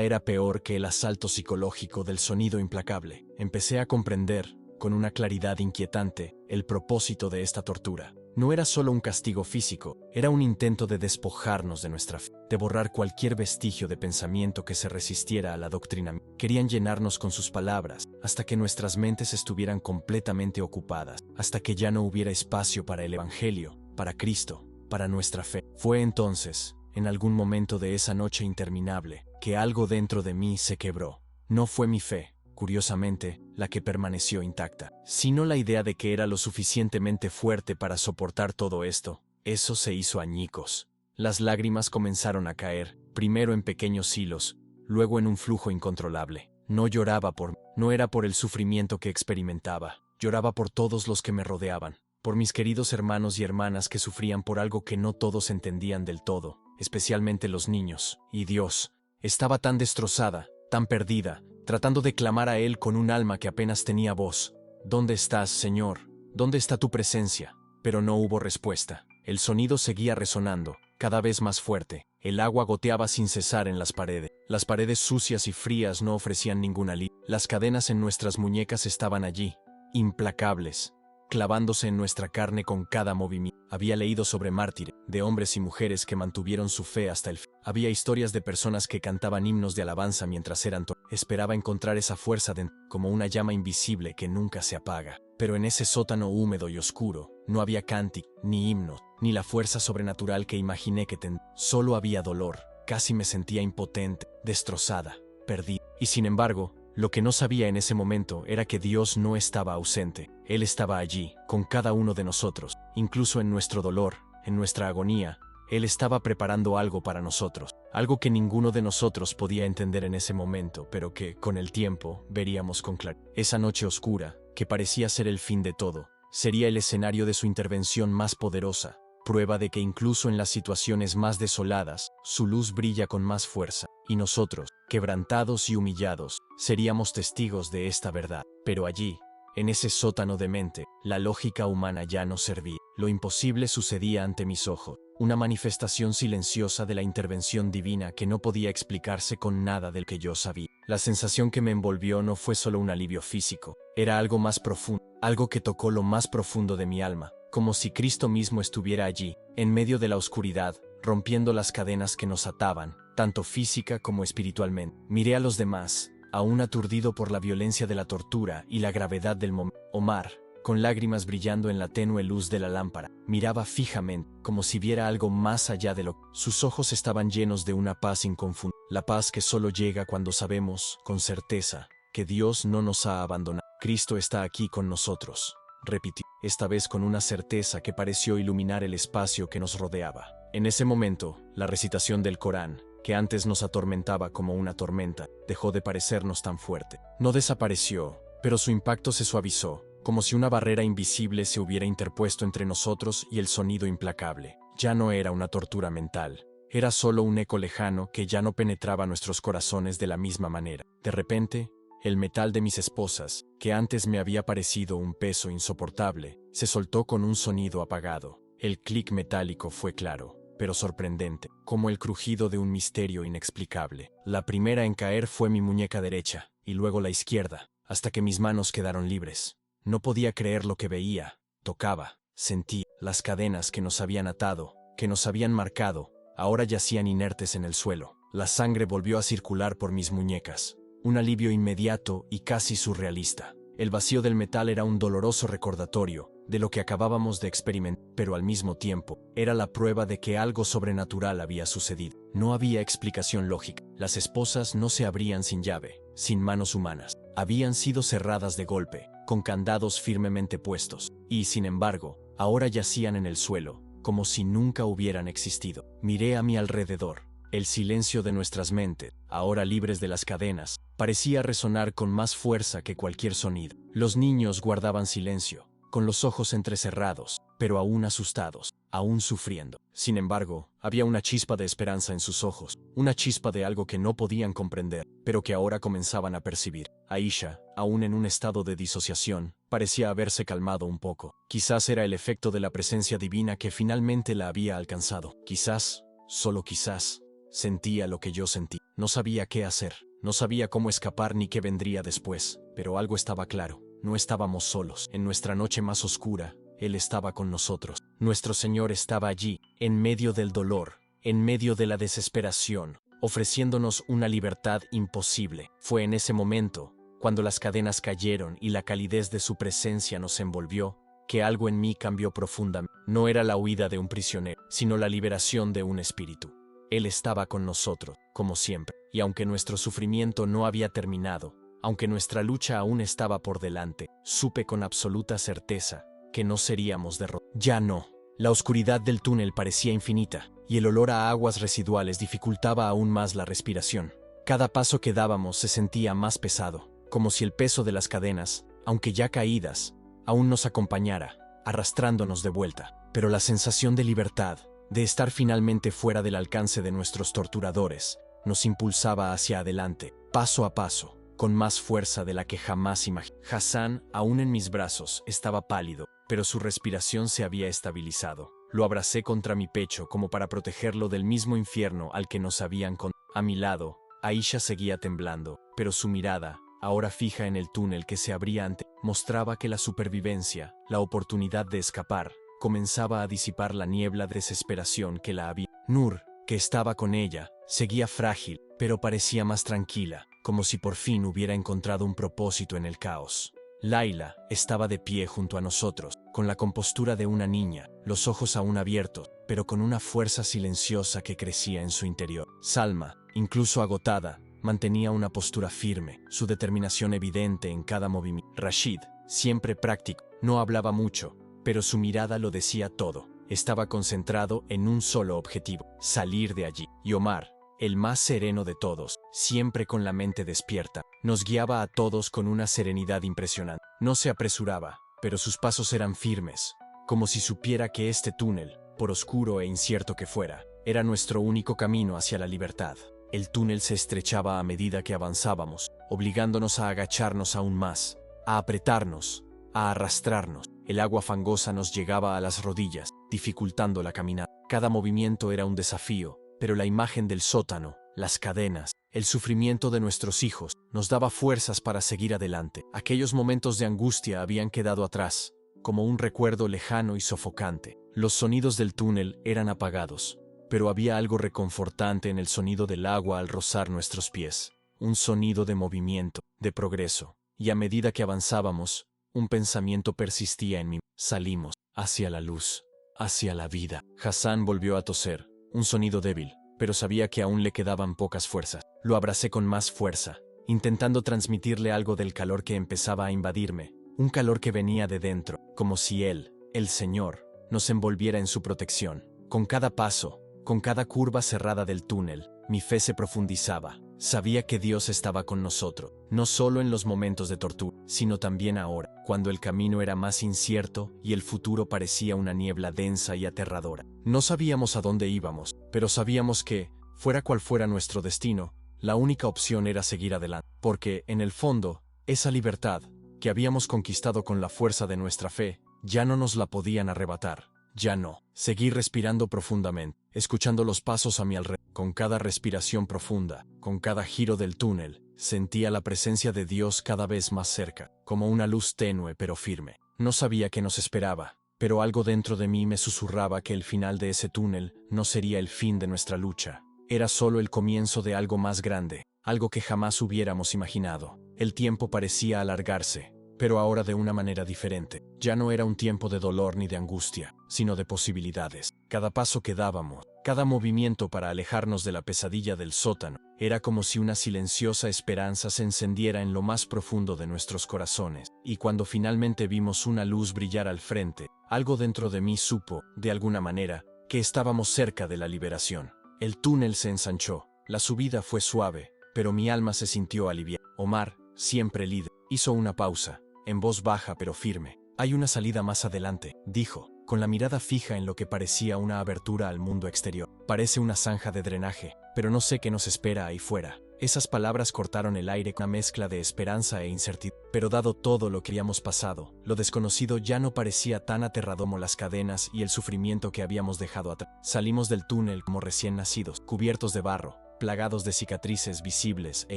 era peor que el asalto psicológico del sonido implacable. Empecé a comprender, con una claridad inquietante, el propósito de esta tortura. No era solo un castigo físico, era un intento de despojarnos de nuestra fe, de borrar cualquier vestigio de pensamiento que se resistiera a la doctrina. Querían llenarnos con sus palabras, hasta que nuestras mentes estuvieran completamente ocupadas, hasta que ya no hubiera espacio para el Evangelio, para Cristo, para nuestra fe. Fue entonces, en algún momento de esa noche interminable, que algo dentro de mí se quebró. No fue mi fe, curiosamente, la que permaneció intacta, sino la idea de que era lo suficientemente fuerte para soportar todo esto. Eso se hizo añicos. Las lágrimas comenzaron a caer, primero en pequeños hilos, luego en un flujo incontrolable. No lloraba no era por el sufrimiento que experimentaba, lloraba por todos los que me rodeaban, por mis queridos hermanos y hermanas que sufrían por algo que no todos entendían del todo, especialmente los niños. Y Dios, estaba tan destrozada, tan perdida, tratando de clamar a Él con un alma que apenas tenía voz. ¿Dónde estás, Señor? ¿Dónde está tu presencia? Pero no hubo respuesta. El sonido seguía resonando, cada vez más fuerte. El agua goteaba sin cesar en las paredes. Las paredes sucias y frías no ofrecían ningún alivio. Las cadenas en nuestras muñecas estaban allí, implacables, clavándose en nuestra carne con cada movimiento. Había leído sobre mártires, de hombres y mujeres que mantuvieron su fe hasta el fin. Había historias de personas que cantaban himnos de alabanza mientras eran Esperaba encontrar esa fuerza como una llama invisible que nunca se apaga. Pero en ese sótano húmedo y oscuro, no había cántico, ni himnos, ni la fuerza sobrenatural que imaginé que tendría. Solo había dolor. Casi me sentía impotente, destrozada, perdida. Y sin embargo, lo que no sabía en ese momento era que Dios no estaba ausente. Él estaba allí, con cada uno de nosotros, incluso en nuestro dolor, en nuestra agonía. Él estaba preparando algo para nosotros, algo que ninguno de nosotros podía entender en ese momento, pero que, con el tiempo, veríamos con claridad. Esa noche oscura, que parecía ser el fin de todo, sería el escenario de su intervención más poderosa, prueba de que incluso en las situaciones más desoladas, su luz brilla con más fuerza, y nosotros, quebrantados y humillados, seríamos testigos de esta verdad. Pero allí, en ese sótano de mente, la lógica humana ya no servía. Lo imposible sucedía ante mis ojos, una manifestación silenciosa de la intervención divina que no podía explicarse con nada del que yo sabía. La sensación que me envolvió no fue solo un alivio físico, era algo más profundo, algo que tocó lo más profundo de mi alma, como si Cristo mismo estuviera allí, en medio de la oscuridad, rompiendo las cadenas que nos ataban, tanto física como espiritualmente. Miré a los demás, aún aturdido por la violencia de la tortura y la gravedad del momento. Omar, con lágrimas brillando en la tenue luz de la lámpara, miraba fijamente, como si viera algo más allá de lo. Sus ojos estaban llenos de una paz inconfundible, la paz que solo llega cuando sabemos, con certeza, que Dios no nos ha abandonado. Cristo está aquí con nosotros, repitió, esta vez con una certeza que pareció iluminar el espacio que nos rodeaba. En ese momento, la recitación del Corán, que antes nos atormentaba como una tormenta, dejó de parecernos tan fuerte. No desapareció, pero su impacto se suavizó, como si una barrera invisible se hubiera interpuesto entre nosotros y el sonido implacable. Ya no era una tortura mental, era solo un eco lejano que ya no penetraba nuestros corazones de la misma manera. De repente, el metal de mis esposas, que antes me había parecido un peso insoportable, se soltó con un sonido apagado. El clic metálico fue claro, pero sorprendente, como el crujido de un misterio inexplicable. La primera en caer fue mi muñeca derecha, y luego la izquierda, hasta que mis manos quedaron libres. No podía creer lo que veía, tocaba, sentí. Las cadenas que nos habían atado, que nos habían marcado, ahora yacían inertes en el suelo. La sangre volvió a circular por mis muñecas. Un alivio inmediato y casi surrealista. El vacío del metal era un doloroso recordatorio de lo que acabábamos de experimentar, pero al mismo tiempo, era la prueba de que algo sobrenatural había sucedido. No había explicación lógica. Las esposas no se abrían sin llave, sin manos humanas. Habían sido cerradas de golpe, con candados firmemente puestos, y, sin embargo, ahora yacían en el suelo, como si nunca hubieran existido. Miré a mi alrededor. El silencio de nuestras mentes, ahora libres de las cadenas, parecía resonar con más fuerza que cualquier sonido. Los niños guardaban silencio, con los ojos entrecerrados, pero aún asustados, aún sufriendo. Sin embargo, había una chispa de esperanza en sus ojos, una chispa de algo que no podían comprender, pero que ahora comenzaban a percibir. Aisha, aún en un estado de disociación, parecía haberse calmado un poco. Quizás era el efecto de la presencia divina que finalmente la había alcanzado. Quizás, solo quizás, sentía lo que yo sentí. No sabía qué hacer, no sabía cómo escapar ni qué vendría después, pero algo estaba claro. No estábamos solos. En nuestra noche más oscura, Él estaba con nosotros. Nuestro Señor estaba allí, en medio del dolor, en medio de la desesperación, ofreciéndonos una libertad imposible. Fue en ese momento, cuando las cadenas cayeron y la calidez de su presencia nos envolvió, que algo en mí cambió profundamente. No era la huida de un prisionero, sino la liberación de un espíritu. Él estaba con nosotros, como siempre, y aunque nuestro sufrimiento no había terminado, aunque nuestra lucha aún estaba por delante, supe con absoluta certeza que no seríamos derrotados. Ya no. La oscuridad del túnel parecía infinita, y el olor a aguas residuales dificultaba aún más la respiración. Cada paso que dábamos se sentía más pesado, como si el peso de las cadenas, aunque ya caídas, aún nos acompañara, arrastrándonos de vuelta. Pero la sensación de libertad, de estar finalmente fuera del alcance de nuestros torturadores, nos impulsaba hacia adelante, paso a paso, con más fuerza de la que jamás imaginé. Hassan, aún en mis brazos, estaba pálido, pero su respiración se había estabilizado. Lo abracé contra mi pecho como para protegerlo del mismo infierno al que nos habían condenado. A mi lado, Aisha seguía temblando, pero su mirada, ahora fija en el túnel que se abría ante, mostraba que la supervivencia, la oportunidad de escapar, comenzaba a disipar la niebla de desesperación que la había. Nur, que estaba con ella, seguía frágil, pero parecía más tranquila, como si por fin hubiera encontrado un propósito en el caos. Laila estaba de pie junto a nosotros, con la compostura de una niña, los ojos aún abiertos, pero con una fuerza silenciosa que crecía en su interior. Salma, incluso agotada, mantenía una postura firme, su determinación evidente en cada movimiento. Rashid, siempre práctico, no hablaba mucho, pero su mirada lo decía todo. Estaba concentrado en un solo objetivo, salir de allí. Y Omar, el más sereno de todos, siempre con la mente despierta, nos guiaba a todos con una serenidad impresionante. No se apresuraba, pero sus pasos eran firmes, como si supiera que este túnel, por oscuro e incierto que fuera, era nuestro único camino hacia la libertad. El túnel se estrechaba a medida que avanzábamos, obligándonos a agacharnos aún más, a apretarnos, a arrastrarnos. El agua fangosa nos llegaba a las rodillas, dificultando la caminata. Cada movimiento era un desafío, pero la imagen del sótano, las cadenas, el sufrimiento de nuestros hijos, nos daba fuerzas para seguir adelante. Aquellos momentos de angustia habían quedado atrás, como un recuerdo lejano y sofocante. Los sonidos del túnel eran apagados, pero había algo reconfortante en el sonido del agua al rozar nuestros pies, un sonido de movimiento, de progreso. Y a medida que avanzábamos, un pensamiento persistía en mí. Salimos, hacia la luz, hacia la vida. Hassan volvió a toser. Un sonido débil, pero sabía que aún le quedaban pocas fuerzas. Lo abracé con más fuerza, intentando transmitirle algo del calor que empezaba a invadirme, un calor que venía de dentro, como si Él, el Señor, nos envolviera en su protección. Con cada paso, con cada curva cerrada del túnel, mi fe se profundizaba. Sabía que Dios estaba con nosotros, no solo en los momentos de tortura, sino también ahora, cuando el camino era más incierto y el futuro parecía una niebla densa y aterradora. No sabíamos a dónde íbamos, pero sabíamos que, fuera cual fuera nuestro destino, la única opción era seguir adelante, porque, en el fondo, esa libertad, que habíamos conquistado con la fuerza de nuestra fe, ya no nos la podían arrebatar. Ya no. Seguí respirando profundamente, escuchando los pasos a mi alrededor. Con cada respiración profunda, con cada giro del túnel, sentía la presencia de Dios cada vez más cerca, como una luz tenue pero firme. No sabía qué nos esperaba, pero algo dentro de mí me susurraba que el final de ese túnel no sería el fin de nuestra lucha. Era solo el comienzo de algo más grande, algo que jamás hubiéramos imaginado. El tiempo parecía alargarse, pero ahora de una manera diferente. Ya no era un tiempo de dolor ni de angustia, sino de posibilidades. Cada paso que dábamos, cada movimiento para alejarnos de la pesadilla del sótano, era como si una silenciosa esperanza se encendiera en lo más profundo de nuestros corazones. Y cuando finalmente vimos una luz brillar al frente, algo dentro de mí supo, de alguna manera, que estábamos cerca de la liberación. El túnel se ensanchó, la subida fue suave, pero mi alma se sintió aliviada. Omar, siempre líder, hizo una pausa, en voz baja pero firme. Hay una salida más adelante, dijo, con la mirada fija en lo que parecía una abertura al mundo exterior. Parece una zanja de drenaje, pero no sé qué nos espera ahí fuera. Esas palabras cortaron el aire con una mezcla de esperanza e incertidumbre. Pero dado todo lo que habíamos pasado, lo desconocido ya no parecía tan aterrador como las cadenas y el sufrimiento que habíamos dejado atrás. Salimos del túnel como recién nacidos, cubiertos de barro, plagados de cicatrices visibles e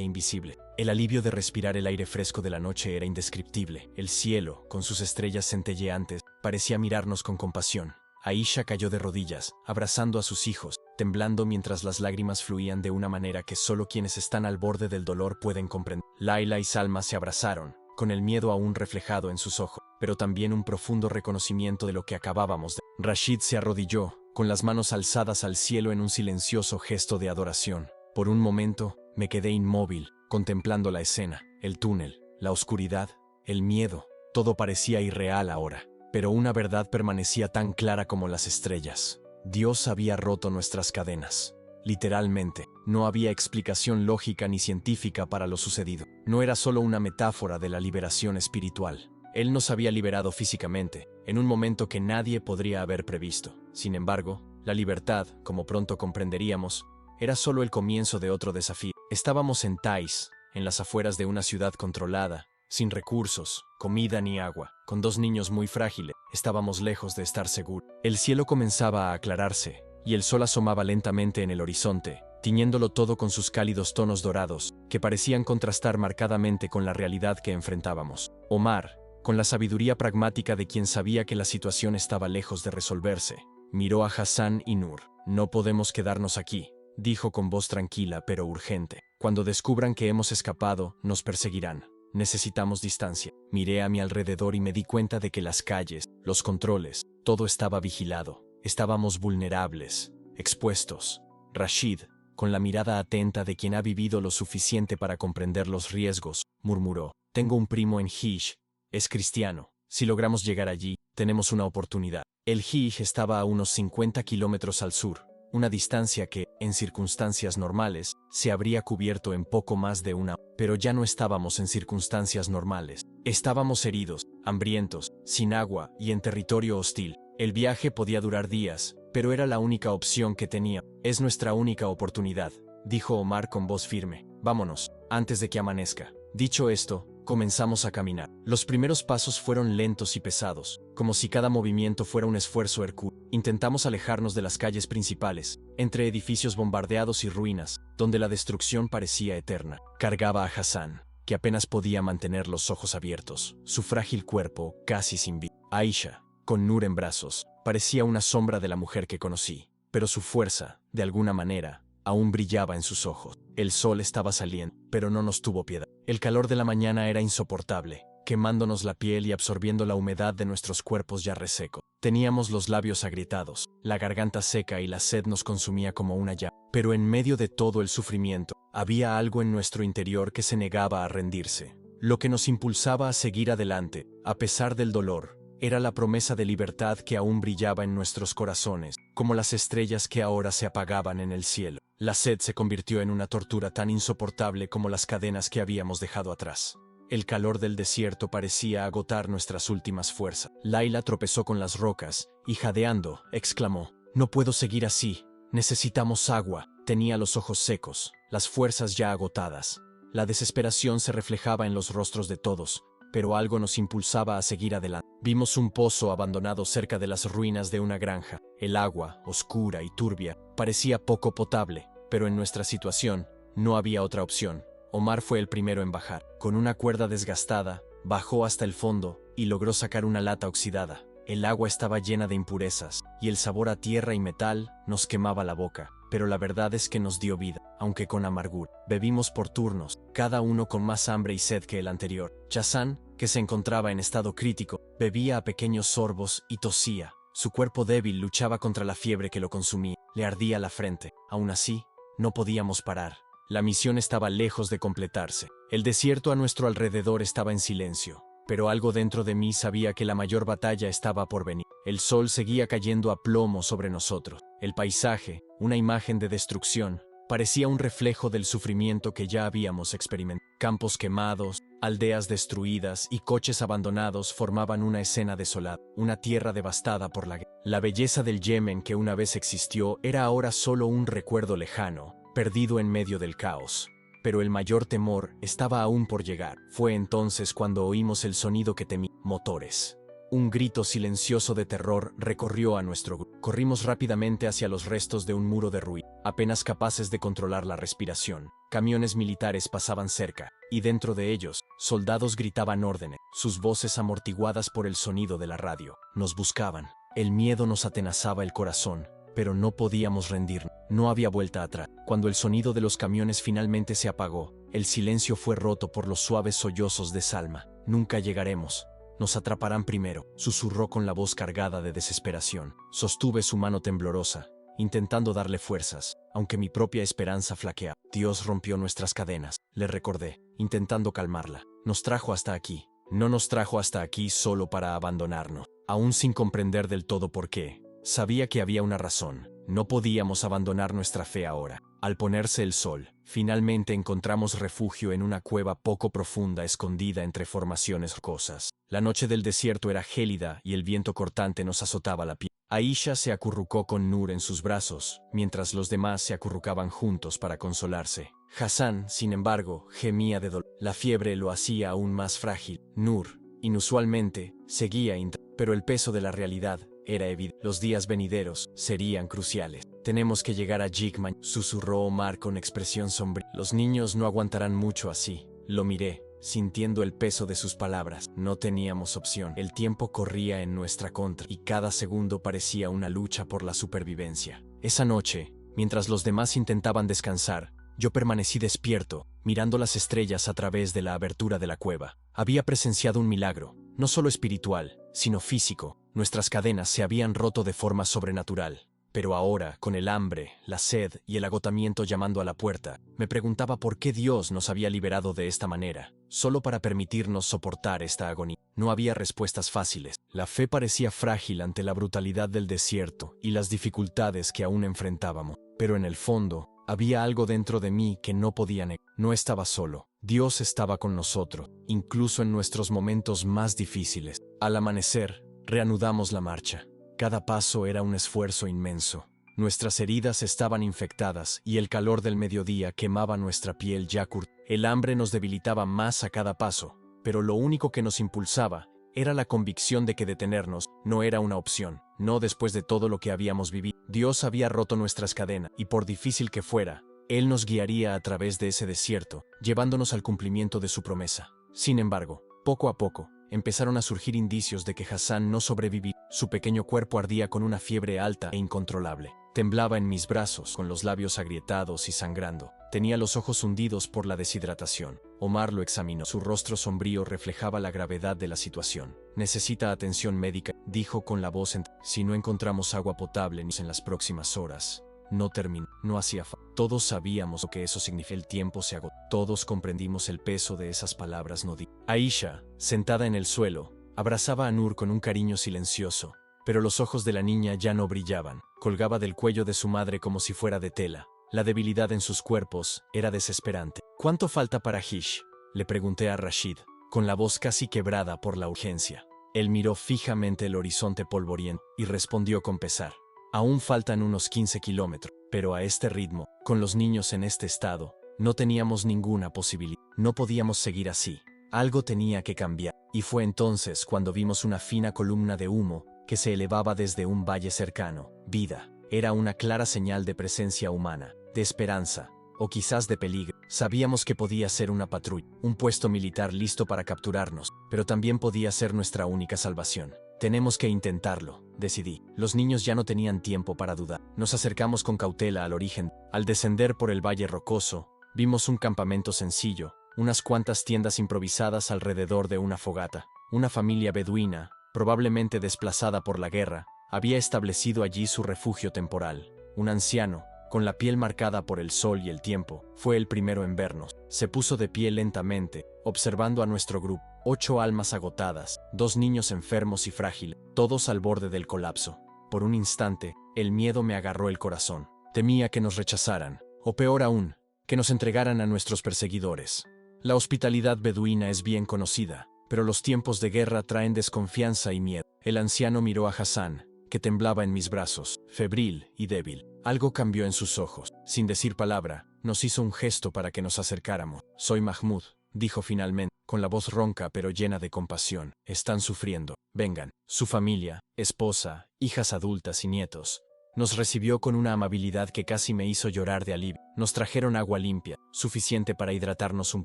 invisibles. El alivio de respirar el aire fresco de la noche era indescriptible. El cielo, con sus estrellas centelleantes, parecía mirarnos con compasión. Aisha cayó de rodillas, abrazando a sus hijos, temblando mientras las lágrimas fluían de una manera que solo quienes están al borde del dolor pueden comprender. Laila y Salma se abrazaron, con el miedo aún reflejado en sus ojos, pero también un profundo reconocimiento de lo que acabábamos de. Rashid se arrodilló, con las manos alzadas al cielo en un silencioso gesto de adoración. Por un momento, me quedé inmóvil, contemplando la escena, el túnel, la oscuridad, el miedo. Todo parecía irreal ahora, pero una verdad permanecía tan clara como las estrellas. Dios había roto nuestras cadenas. Literalmente, no había explicación lógica ni científica para lo sucedido. No era solo una metáfora de la liberación espiritual. Él nos había liberado físicamente, en un momento que nadie podría haber previsto. Sin embargo, la libertad, como pronto comprenderíamos, era solo el comienzo de otro desafío. Estábamos en Taiz, en las afueras de una ciudad controlada, sin recursos, comida ni agua, con 2 niños muy frágiles. Estábamos lejos de estar seguros. El cielo comenzaba a aclararse, y el sol asomaba lentamente en el horizonte, tiñéndolo todo con sus cálidos tonos dorados, que parecían contrastar marcadamente con la realidad que enfrentábamos. Omar, con la sabiduría pragmática de quien sabía que la situación estaba lejos de resolverse, miró a Hassan y Nur. No podemos quedarnos aquí, dijo con voz tranquila pero urgente. Cuando descubran que hemos escapado, nos perseguirán. Necesitamos distancia. Miré a mi alrededor y me di cuenta de que las calles, los controles, todo estaba vigilado. Estábamos vulnerables, expuestos. Rashid, con la mirada atenta de quien ha vivido lo suficiente para comprender los riesgos, murmuró: tengo un primo en Hij. Es cristiano. Si logramos llegar allí, tenemos una oportunidad. El Hij estaba a unos 50 kilómetros al sur, una distancia que, en circunstancias normales, se habría cubierto en poco más de una hora. Pero ya no estábamos en circunstancias normales. Estábamos heridos, hambrientos, sin agua y en territorio hostil. El viaje podía durar días, pero era la única opción que tenía. Es nuestra única oportunidad, dijo Omar con voz firme. Vámonos, antes de que amanezca. Dicho esto, comenzamos a caminar. Los primeros pasos fueron lentos y pesados, como si cada movimiento fuera un esfuerzo hercúleo. Intentamos alejarnos de las calles principales, entre edificios bombardeados y ruinas, donde la destrucción parecía eterna. Cargaba a Hassan, que apenas podía mantener los ojos abiertos, su frágil cuerpo casi sin vida. Aisha, con Nur en brazos, parecía una sombra de la mujer que conocí, pero su fuerza, de alguna manera, aún brillaba en sus ojos. El sol estaba saliendo, pero no nos tuvo piedad. El calor de la mañana era insoportable, quemándonos la piel y absorbiendo la humedad de nuestros cuerpos ya resecos. Teníamos los labios agrietados, la garganta seca y la sed nos consumía como una llama. Pero en medio de todo el sufrimiento, había algo en nuestro interior que se negaba a rendirse. Lo que nos impulsaba a seguir adelante, a pesar del dolor, era la promesa de libertad que aún brillaba en nuestros corazones, como las estrellas que ahora se apagaban en el cielo. La sed se convirtió en una tortura tan insoportable como las cadenas que habíamos dejado atrás. El calor del desierto parecía agotar nuestras últimas fuerzas. Laila tropezó con las rocas y, jadeando, exclamó: «No puedo seguir así. Necesitamos agua». Tenía los ojos secos, las fuerzas ya agotadas. La desesperación se reflejaba en los rostros de todos, pero algo nos impulsaba a seguir adelante. Vimos un pozo abandonado cerca de las ruinas de una granja. El agua, oscura y turbia, parecía poco potable, pero en nuestra situación no había otra opción. Omar fue el primero en bajar. Con una cuerda desgastada, bajó hasta el fondo y logró sacar una lata oxidada. El agua estaba llena de impurezas, y el sabor a tierra y metal nos quemaba la boca. pero la verdad es que nos dio vida, aunque con amargura. Bebimos por turnos, cada uno con más hambre y sed que el anterior. Chazán, que se encontraba en estado crítico, bebía a pequeños sorbos y tosía. Su cuerpo débil luchaba contra la fiebre que lo consumía. Le ardía la frente. Aún así, no podíamos parar. La misión estaba lejos de completarse. El desierto a nuestro alrededor estaba en silencio, pero algo dentro de mí sabía que la mayor batalla estaba por venir. El sol seguía cayendo a plomo sobre nosotros. El paisaje, una imagen de destrucción, parecía un reflejo del sufrimiento que ya habíamos experimentado. Campos quemados, aldeas destruidas y coches abandonados formaban una escena desolada, una tierra devastada por la guerra. La belleza del Yemen que una vez existió era ahora solo un recuerdo lejano, perdido en medio del caos. Pero el mayor temor estaba aún por llegar. Fue entonces cuando oímos el sonido que temí: motores. Un grito silencioso de terror recorrió a nuestro grupo. Corrimos rápidamente hacia los restos de un muro de ruina, apenas capaces de controlar la respiración. Camiones militares pasaban cerca, y dentro de ellos, soldados gritaban órdenes, sus voces amortiguadas por el sonido de la radio. Nos buscaban. El miedo nos atenazaba el corazón, pero no podíamos rendirnos. No había vuelta atrás. Cuando el sonido de los camiones finalmente se apagó, el silencio fue roto por los suaves sollozos de Salma. Nunca llegaremos. Nos atraparán primero, susurró con la voz cargada de desesperación. Sostuve su mano temblorosa, intentando darle fuerzas, aunque mi propia esperanza flaqueaba. Dios rompió nuestras cadenas, le recordé, intentando calmarla. Nos trajo hasta aquí. No nos trajo hasta aquí solo para abandonarnos. Aún sin comprender del todo por qué, sabía que había una razón. No podíamos abandonar nuestra fe ahora. Al ponerse el sol, finalmente encontramos refugio en una cueva poco profunda escondida entre formaciones rocosas. La noche del desierto era gélida y el viento cortante nos azotaba la piel. Aisha se acurrucó con Nur en sus brazos, mientras los demás se acurrucaban juntos para consolarse. Hassan, sin embargo, gemía de dolor. La fiebre lo hacía aún más frágil. Nur, inusualmente, seguía pero el peso de la realidad era evidente. Los días venideros serían cruciales. Tenemos que llegar a Jigman, susurró Omar con expresión sombría. Los niños no aguantarán mucho así. Lo miré, sintiendo el peso de sus palabras. No teníamos opción. El tiempo corría en nuestra contra y cada segundo parecía una lucha por la supervivencia. Esa noche, mientras los demás intentaban descansar, yo permanecí despierto, mirando las estrellas a través de la abertura de la cueva. Había presenciado un milagro, no solo espiritual, sino físico. Nuestras cadenas se habían roto de forma sobrenatural. Pero ahora, con el hambre, la sed y el agotamiento llamando a la puerta, me preguntaba por qué Dios nos había liberado de esta manera, solo para permitirnos soportar esta agonía. No había respuestas fáciles. La fe parecía frágil ante la brutalidad del desierto y las dificultades que aún enfrentábamos. Pero en el fondo, había algo dentro de mí que no podía negar. No estaba solo. Dios estaba con nosotros, incluso en nuestros momentos más difíciles. Al amanecer, reanudamos la marcha. Cada paso era un esfuerzo inmenso. Nuestras heridas estaban infectadas y el calor del mediodía quemaba nuestra piel ya curtida. El hambre nos debilitaba más a cada paso, pero lo único que nos impulsaba era la convicción de que detenernos no era una opción. No después de todo lo que habíamos vivido. Dios había roto nuestras cadenas y por difícil que fuera, Él nos guiaría a través de ese desierto, llevándonos al cumplimiento de su promesa. Sin embargo, poco a poco, empezaron a surgir indicios de que Hassan no sobreviviría. Su pequeño cuerpo ardía con una fiebre alta e incontrolable. Temblaba en mis brazos, con los labios agrietados y sangrando. Tenía los ojos hundidos por la deshidratación. Omar lo examinó. Su rostro sombrío reflejaba la gravedad de la situación. Necesita atención médica, dijo con la voz Si no encontramos agua potable en las próximas horas, no terminó. No hacía falta. Todos sabíamos lo que eso significa. El tiempo se agotó. Todos comprendimos el peso de esas palabras no dichas. Aisha, sentada en el suelo, abrazaba a Nur con un cariño silencioso, pero los ojos de la niña ya no brillaban. Colgaba del cuello de su madre como si fuera de tela. La debilidad en sus cuerpos era desesperante. ¿Cuánto falta para Hish?, le pregunté a Rashid, con la voz casi quebrada por la urgencia. Él miró fijamente el horizonte polvoriento y respondió con pesar. Aún faltan unos 15 kilómetros, pero a este ritmo, con los niños en este estado, no teníamos ninguna posibilidad. No podíamos seguir así. Algo tenía que cambiar. Y fue entonces cuando vimos una fina columna de humo que se elevaba desde un valle cercano. Vida. Era una clara señal de presencia humana, de esperanza, o quizás de peligro. Sabíamos que podía ser una patrulla, un puesto militar listo para capturarnos, pero también podía ser nuestra única salvación. Tenemos que intentarlo, decidí. Los niños ya no tenían tiempo para dudar. Nos acercamos con cautela al origen. Al descender por el valle rocoso, vimos un campamento sencillo, unas cuantas tiendas improvisadas alrededor de una fogata. Una familia beduina, probablemente desplazada por la guerra, había establecido allí su refugio temporal. Un anciano, con la piel marcada por el sol y el tiempo, fue el primero en vernos. Se puso de pie lentamente, observando a nuestro grupo. 8 almas agotadas, 2 niños enfermos y frágiles, todos al borde del colapso. Por un instante, el miedo me agarró el corazón. Temía que nos rechazaran, o peor aún, que nos entregaran a nuestros perseguidores. La hospitalidad beduina es bien conocida, pero los tiempos de guerra traen desconfianza y miedo. El anciano miró a Hassan, que temblaba en mis brazos, febril y débil. Algo cambió en sus ojos. Sin decir palabra, nos hizo un gesto para que nos acercáramos. Soy Mahmud, dijo finalmente, con la voz ronca pero llena de compasión. Están sufriendo. Vengan. Su familia, esposa, hijas adultas y nietos, nos recibió con una amabilidad que casi me hizo llorar de alivio. Nos trajeron agua limpia, suficiente para hidratarnos un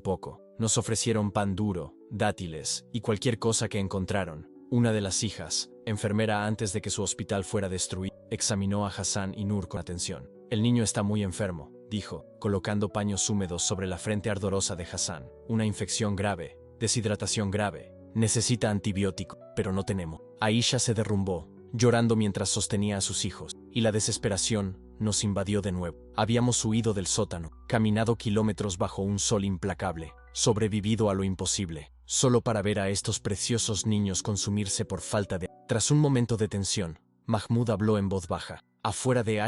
poco. Nos ofrecieron pan duro, dátiles y cualquier cosa que encontraron. Una de las hijas, enfermera antes de que su hospital fuera destruido, examinó a Hassan y Nur con atención. El niño está muy enfermo, dijo, colocando paños húmedos sobre la frente ardorosa de Hassan. Una infección grave, deshidratación grave. Necesita antibiótico, pero no tenemos. Aisha se derrumbó, llorando mientras sostenía a sus hijos, y la desesperación nos invadió de nuevo. Habíamos huido del sótano, caminado kilómetros bajo un sol implacable, sobrevivido a lo imposible, solo para ver a estos preciosos niños consumirse por falta de... Tras un momento de tensión, Mahmud habló en voz baja. Afuera de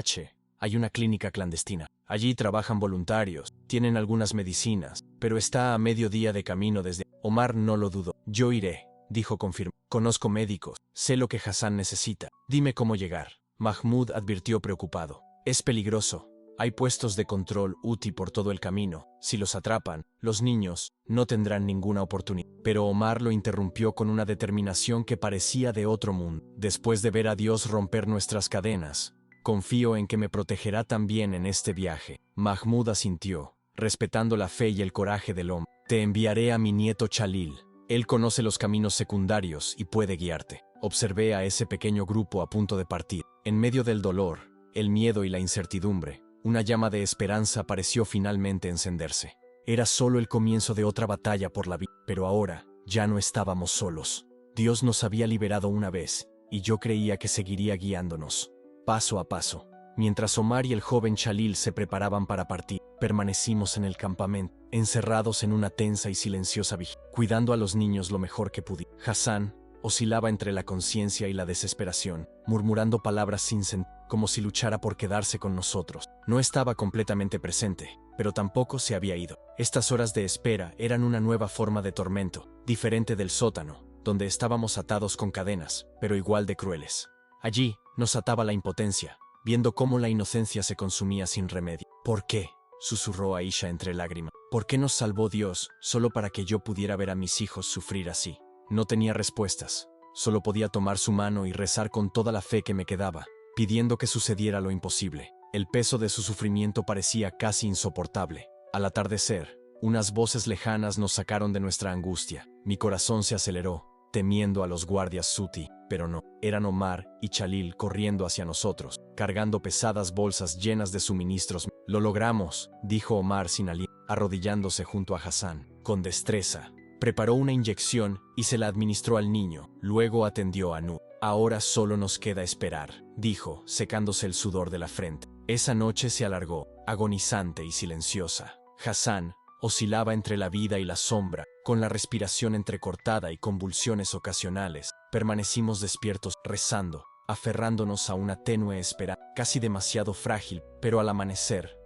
hay una clínica clandestina. Allí trabajan voluntarios, tienen algunas medicinas, pero está a mediodía de camino desde... Omar no lo dudó. Yo iré, dijo con firmeza. Conozco médicos, sé lo que Hassan necesita. Dime cómo llegar. Mahmud advirtió preocupado. Es peligroso. Hay puestos de control UTI por todo el camino. Si los atrapan, los niños no tendrán ninguna oportunidad. Pero Omar lo interrumpió con una determinación que parecía de otro mundo. Después de ver a Dios romper nuestras cadenas, confío en que me protegerá también en este viaje. Mahmud asintió, respetando la fe y el coraje del hombre. Te enviaré a mi nieto Chalil. Él conoce los caminos secundarios y puede guiarte. Observé a ese pequeño grupo a punto de partir. En medio del dolor, el miedo y la incertidumbre, una llama de esperanza pareció finalmente encenderse. Era solo el comienzo de otra batalla por la vida, pero ahora ya no estábamos solos. Dios nos había liberado una vez, y yo creía que seguiría guiándonos, paso a paso. Mientras Omar y el joven Chalil se preparaban para partir, permanecimos en el campamento, encerrados en una tensa y silenciosa vigilia, cuidando a los niños lo mejor que pudimos. Hassan oscilaba entre la conciencia y la desesperación, murmurando palabras sin sentido, como si luchara por quedarse con nosotros. No estaba completamente presente, pero tampoco se había ido. Estas horas de espera eran una nueva forma de tormento, diferente del sótano, donde estábamos atados con cadenas, pero igual de crueles. Allí nos ataba la impotencia, viendo cómo la inocencia se consumía sin remedio. ¿Por qué?, susurró Aisha entre lágrimas. ¿Por qué nos salvó Dios solo para que yo pudiera ver a mis hijos sufrir así? No tenía respuestas. Solo podía tomar su mano y rezar con toda la fe que me quedaba, pidiendo que sucediera lo imposible. El peso de su sufrimiento parecía casi insoportable. Al atardecer, unas voces lejanas nos sacaron de nuestra angustia. Mi corazón se aceleró, temiendo a los guardias Suti, pero no. Eran Omar y Chalil corriendo hacia nosotros, cargando pesadas bolsas llenas de suministros. Lo logramos, dijo Omar sin aliento, arrodillándose junto a Hassan. Con destreza, preparó una inyección y se la administró al niño. Luego atendió a Nur. Ahora solo nos queda esperar, dijo, secándose el sudor de la frente. Esa noche se alargó, agonizante y silenciosa. Hassan oscilaba entre la vida y la sombra, con la respiración entrecortada y convulsiones ocasionales. Permanecimos despiertos, rezando, aferrándonos a una tenue esperanza, casi demasiado frágil, pero al amanecer,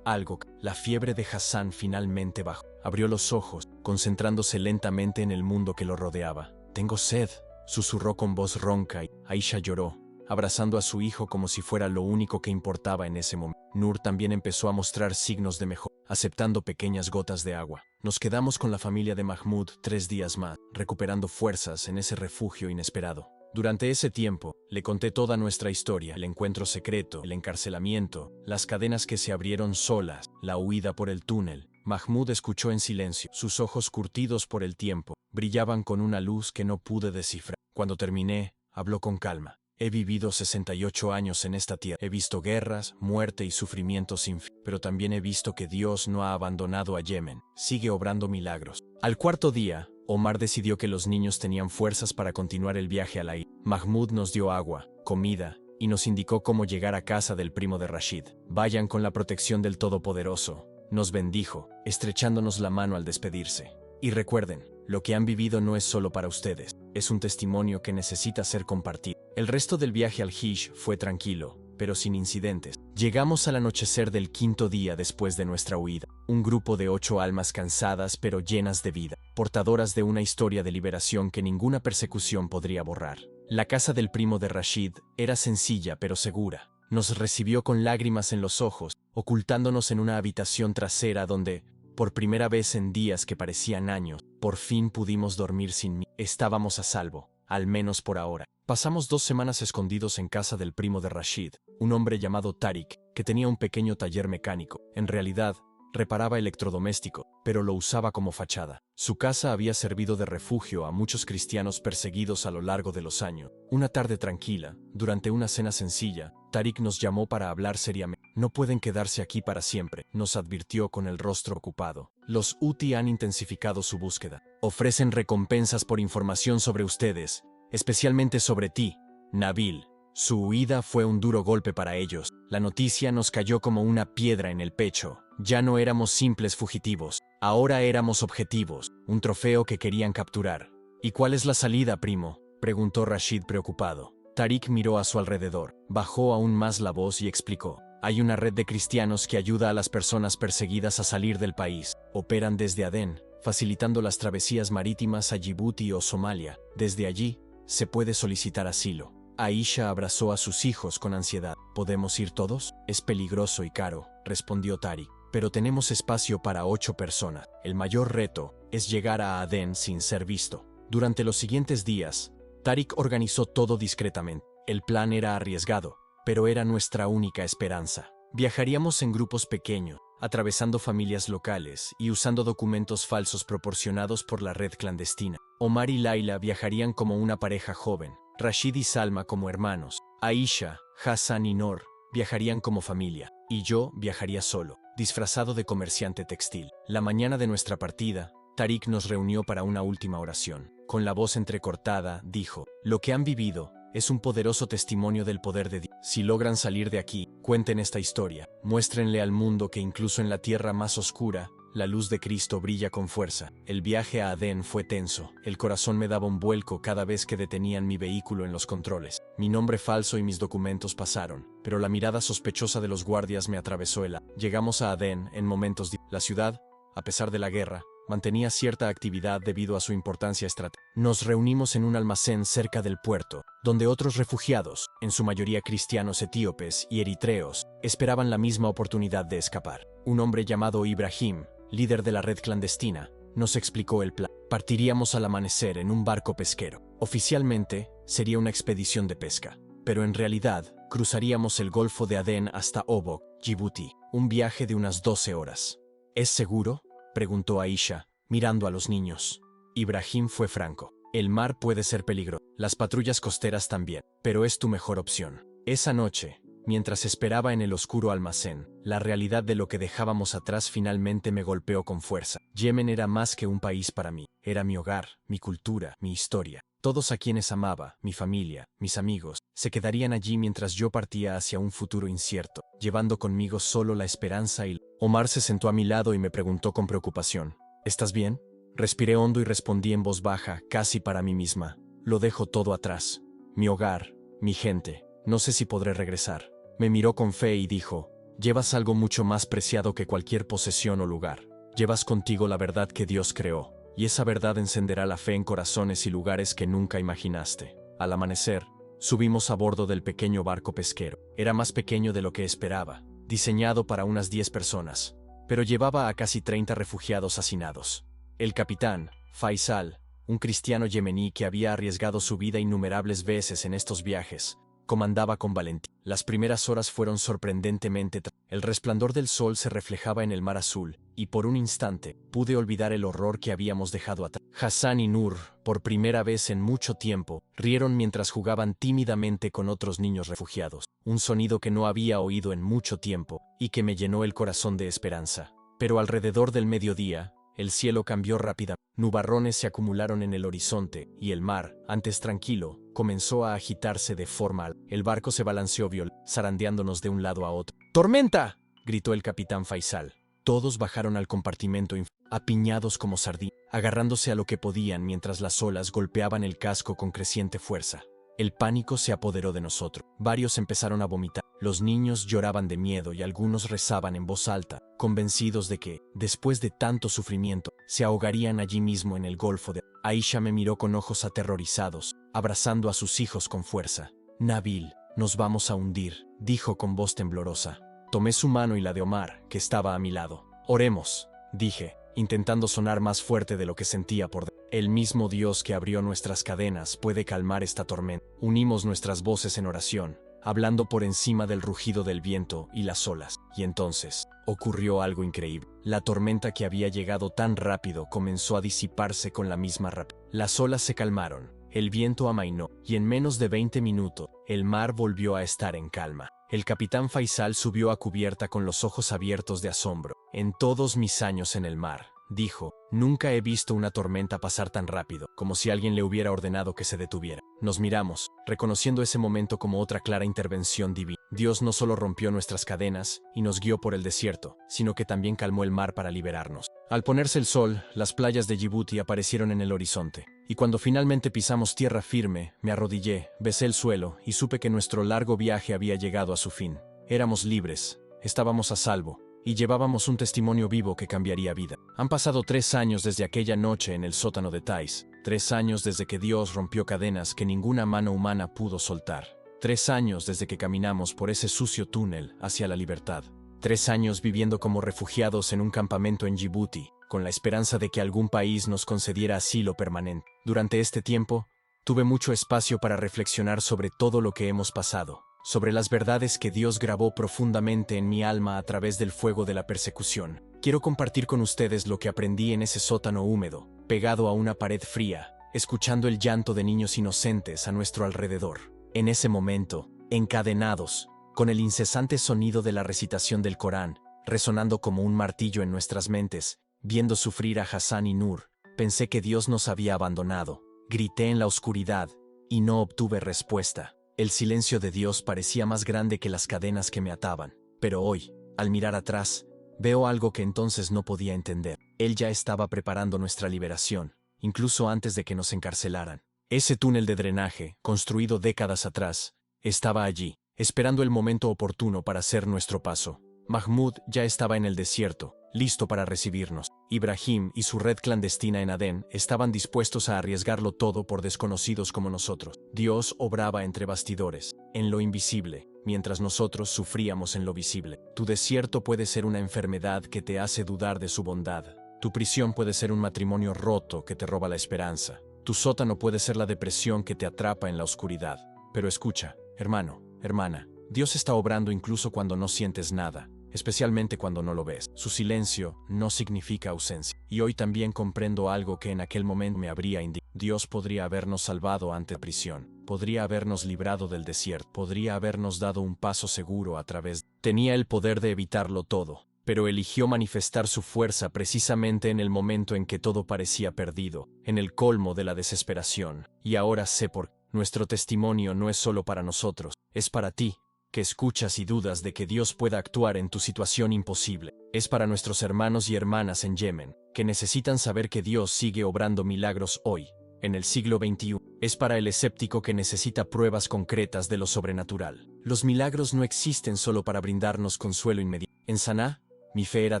la fiebre de Hassan finalmente bajó. Abrió los ojos, concentrándose lentamente en el mundo que lo rodeaba. Tengo sed, susurró con voz ronca y Aisha lloró, abrazando a su hijo como si fuera lo único que importaba en ese momento. Nur también empezó a mostrar signos de mejora, aceptando pequeñas gotas de agua. Nos quedamos con la familia de Mahmud 3 días más, recuperando fuerzas en ese refugio inesperado. Durante ese tiempo, le conté toda nuestra historia, el encuentro secreto, el encarcelamiento, las cadenas que se abrieron solas, la huida por el túnel. Mahmud escuchó en silencio. Sus ojos curtidos por el tiempo brillaban con una luz que no pude descifrar. Cuando terminé, habló con calma. He vivido 68 años en esta tierra. He visto guerras, muerte y sufrimiento sin fin. Pero también he visto que Dios no ha abandonado a Yemen. Sigue obrando milagros. Al cuarto día, Omar decidió que los niños tenían fuerzas para continuar el viaje a la isla. Mahmoud nos dio agua, comida, y nos indicó cómo llegar a casa del primo de Rashid. Vayan con la protección del Todopoderoso. Nos bendijo, estrechándonos la mano al despedirse. Y recuerden, lo que han vivido no es solo para ustedes, es un testimonio que necesita ser compartido. El resto del viaje al Hajj fue tranquilo, pero sin incidentes. Llegamos al anochecer del quinto día después de nuestra huida. Un grupo de 8 almas cansadas pero llenas de vida, portadoras de una historia de liberación que ninguna persecución podría borrar. La casa del primo de Rashid era sencilla pero segura. Nos recibió con lágrimas en los ojos, ocultándonos en una habitación trasera donde, por primera vez en días que parecían años, por fin pudimos dormir sin mí. Estábamos a salvo, al menos por ahora. Pasamos 2 semanas escondidos en casa del primo de Rashid, un hombre llamado Tariq, que tenía un pequeño taller mecánico. En realidad, reparaba electrodomésticos, pero lo usaba como fachada. Su casa había servido de refugio a muchos cristianos perseguidos a lo largo de los años. Una tarde tranquila, durante una cena sencilla, Tariq nos llamó para hablar seriamente. No pueden quedarse aquí para siempre, nos advirtió con el rostro ocupado. Los Houthi han intensificado su búsqueda. Ofrecen recompensas por información sobre ustedes, especialmente sobre ti, Nabil. Su huida fue un duro golpe para ellos. La noticia nos cayó como una piedra en el pecho. Ya no éramos simples fugitivos, ahora éramos objetivos, un trofeo que querían capturar. ¿Y cuál es la salida, primo?, preguntó Rashid preocupado. Tariq miró a su alrededor, bajó aún más la voz y explicó. Hay una red de cristianos que ayuda a las personas perseguidas a salir del país. Operan desde Adén, facilitando las travesías marítimas a Djibouti o Somalia. Desde allí, se puede solicitar asilo. Aisha abrazó a sus hijos con ansiedad. ¿Podemos ir todos? Es peligroso y caro, respondió Tariq. Pero tenemos espacio para 8 personas. El mayor reto es llegar a Adén sin ser visto. Durante los siguientes días, Tariq organizó todo discretamente. El plan era arriesgado, pero era nuestra única esperanza. Viajaríamos en grupos pequeños, atravesando familias locales y usando documentos falsos proporcionados por la red clandestina. Omar y Laila viajarían como una pareja joven, Rashid y Salma como hermanos, Aisha, Hassan y Nor viajarían como familia, y yo viajaría solo, disfrazado de comerciante textil. La mañana de nuestra partida, Tariq nos reunió para una última oración. Con la voz entrecortada, dijo, lo que han vivido es un poderoso testimonio del poder de Dios. Si logran salir de aquí, cuenten esta historia. Muéstrenle al mundo que incluso en la tierra más oscura, la luz de Cristo brilla con fuerza. El viaje a Adén fue tenso. El corazón me daba un vuelco cada vez que detenían mi vehículo en los controles. Mi nombre falso y mis documentos pasaron, pero la mirada sospechosa de los guardias me atravesó el alma. Llegamos a Adén en momentos La ciudad, a pesar de la guerra, mantenía cierta actividad debido a su importancia estratégica. Nos reunimos en un almacén cerca del puerto, donde otros refugiados, en su mayoría cristianos etíopes y eritreos, esperaban la misma oportunidad de escapar. Un hombre llamado Ibrahim, líder de la red clandestina, nos explicó el plan. Partiríamos al amanecer en un barco pesquero. Oficialmente, sería una expedición de pesca, pero en realidad, cruzaríamos el Golfo de Adén hasta Obok, Djibouti, un viaje de unas 12 horas. ¿Es seguro?, preguntó Aisha, mirando a los niños. Ibrahim fue franco. El mar puede ser peligroso, las patrullas costeras también, pero es tu mejor opción. Esa noche, mientras esperaba en el oscuro almacén, la realidad de lo que dejábamos atrás finalmente me golpeó con fuerza. Yemen era más que un país para mí, era mi hogar, mi cultura, mi historia. Todos a quienes amaba, mi familia, mis amigos, se quedarían allí mientras yo partía hacia un futuro incierto, llevando conmigo solo la esperanza y... Omar se sentó a mi lado y me preguntó con preocupación, ¿estás bien? Respiré hondo y respondí en voz baja, casi para mí misma, lo dejo todo atrás. Mi hogar, mi gente, no sé si podré regresar. Me miró con fe y dijo, llevas algo mucho más preciado que cualquier posesión o lugar. Llevas contigo la verdad que Dios creó. Y esa verdad encenderá la fe en corazones y lugares que nunca imaginaste. Al amanecer, subimos a bordo del pequeño barco pesquero. Era más pequeño de lo que esperaba, diseñado para unas 10 personas, pero llevaba a casi 30 refugiados hacinados. El capitán, Faisal, un cristiano yemení que había arriesgado su vida innumerables veces en estos viajes, comandaba con valentía. Las primeras horas fueron sorprendentemente. El resplandor del sol se reflejaba en el mar azul, y por un instante pude olvidar el horror que habíamos dejado atrás. Hassan y Nur, por primera vez en mucho tiempo, rieron mientras jugaban tímidamente con otros niños refugiados, un sonido que no había oído en mucho tiempo y que me llenó el corazón de esperanza. Pero alrededor del mediodía, el cielo cambió rápidamente. Nubarrones se acumularon en el horizonte y el mar, antes tranquilo, comenzó a agitarse de forma El barco se balanceó zarandeándonos de un lado a otro. ¡Tormenta!, gritó el capitán Faisal. Todos bajaron al compartimento apiñados como sardinas, agarrándose a lo que podían mientras las olas golpeaban el casco con creciente fuerza. El pánico se apoderó de nosotros. Varios empezaron a vomitar. Los niños lloraban de miedo y algunos rezaban en voz alta, convencidos de que, después de tanto sufrimiento, se ahogarían allí mismo en el golfo de... Aisha me miró con ojos aterrorizados, abrazando a sus hijos con fuerza. Nabil, nos vamos a hundir, dijo con voz temblorosa. Tomé su mano y la de Omar, que estaba a mi lado. Oremos, dije, intentando sonar más fuerte de lo que sentía por dentro. El mismo Dios que abrió nuestras cadenas puede calmar esta tormenta. Unimos nuestras voces en oración, hablando por encima del rugido del viento y las olas. Y entonces, ocurrió algo increíble. La tormenta que había llegado tan rápido comenzó a disiparse con la misma rapidez. Las olas se calmaron, el viento amainó, y en menos de 20 minutos, el mar volvió a estar en calma. El capitán Faisal subió a cubierta con los ojos abiertos de asombro. En todos mis años en el mar, dijo, nunca he visto una tormenta pasar tan rápido, como si alguien le hubiera ordenado que se detuviera. Nos miramos, reconociendo ese momento como otra clara intervención divina. Dios no solo rompió nuestras cadenas y nos guió por el desierto, sino que también calmó el mar para liberarnos. Al ponerse el sol, las playas de Djibouti aparecieron en el horizonte, y cuando finalmente pisamos tierra firme, me arrodillé, besé el suelo y supe que nuestro largo viaje había llegado a su fin. Éramos libres, estábamos a salvo, y llevábamos un testimonio vivo que cambiaría vida. Han pasado 3 años desde aquella noche en el sótano de Thais, 3 años desde que Dios rompió cadenas que ninguna mano humana pudo soltar, 3 años desde que caminamos por ese sucio túnel hacia la libertad, 3 años viviendo como refugiados en un campamento en Djibouti, con la esperanza de que algún país nos concediera asilo permanente. Durante este tiempo, tuve mucho espacio para reflexionar sobre todo lo que hemos pasado, sobre las verdades que Dios grabó profundamente en mi alma a través del fuego de la persecución. Quiero compartir con ustedes lo que aprendí en ese sótano húmedo, pegado a una pared fría, escuchando el llanto de niños inocentes a nuestro alrededor. En ese momento, encadenados, con el incesante sonido de la recitación del Corán, resonando como un martillo en nuestras mentes, viendo sufrir a Hassan y Nur, pensé que Dios nos había abandonado. Grité en la oscuridad, y no obtuve respuesta. El silencio de Dios parecía más grande que las cadenas que me ataban. Pero hoy, al mirar atrás, veo algo que entonces no podía entender. Él ya estaba preparando nuestra liberación, incluso antes de que nos encarcelaran. Ese túnel de drenaje, construido décadas atrás, estaba allí, esperando el momento oportuno para hacer nuestro paso. Mahmoud ya estaba en el desierto, listo para recibirnos. Ibrahim y su red clandestina en Adén estaban dispuestos a arriesgarlo todo por desconocidos como nosotros. Dios obraba entre bastidores, en lo invisible, mientras nosotros sufríamos en lo visible. Tu desierto puede ser una enfermedad que te hace dudar de su bondad. Tu prisión puede ser un matrimonio roto que te roba la esperanza. Tu sótano puede ser la depresión que te atrapa en la oscuridad. Pero escucha, hermano, hermana, Dios está obrando incluso cuando no sientes nada, especialmente cuando no lo ves. Su silencio no significa ausencia. Y hoy también comprendo algo que en aquel momento me habría indicado. Dios podría habernos salvado ante la prisión, podría habernos librado del desierto, podría habernos dado un paso seguro a través. Tenía el poder de evitarlo todo, pero eligió manifestar su fuerza precisamente en el momento en que todo parecía perdido, en el colmo de la desesperación. Y ahora sé por qué. Nuestro testimonio no es solo para nosotros, es para ti, que escuchas y dudas de que Dios pueda actuar en tu situación imposible. Es para nuestros hermanos y hermanas en Yemen, que necesitan saber que Dios sigue obrando milagros hoy, en el siglo XXI. Es para el escéptico que necesita pruebas concretas de lo sobrenatural. Los milagros no existen solo para brindarnos consuelo inmediato. En Saná, mi fe era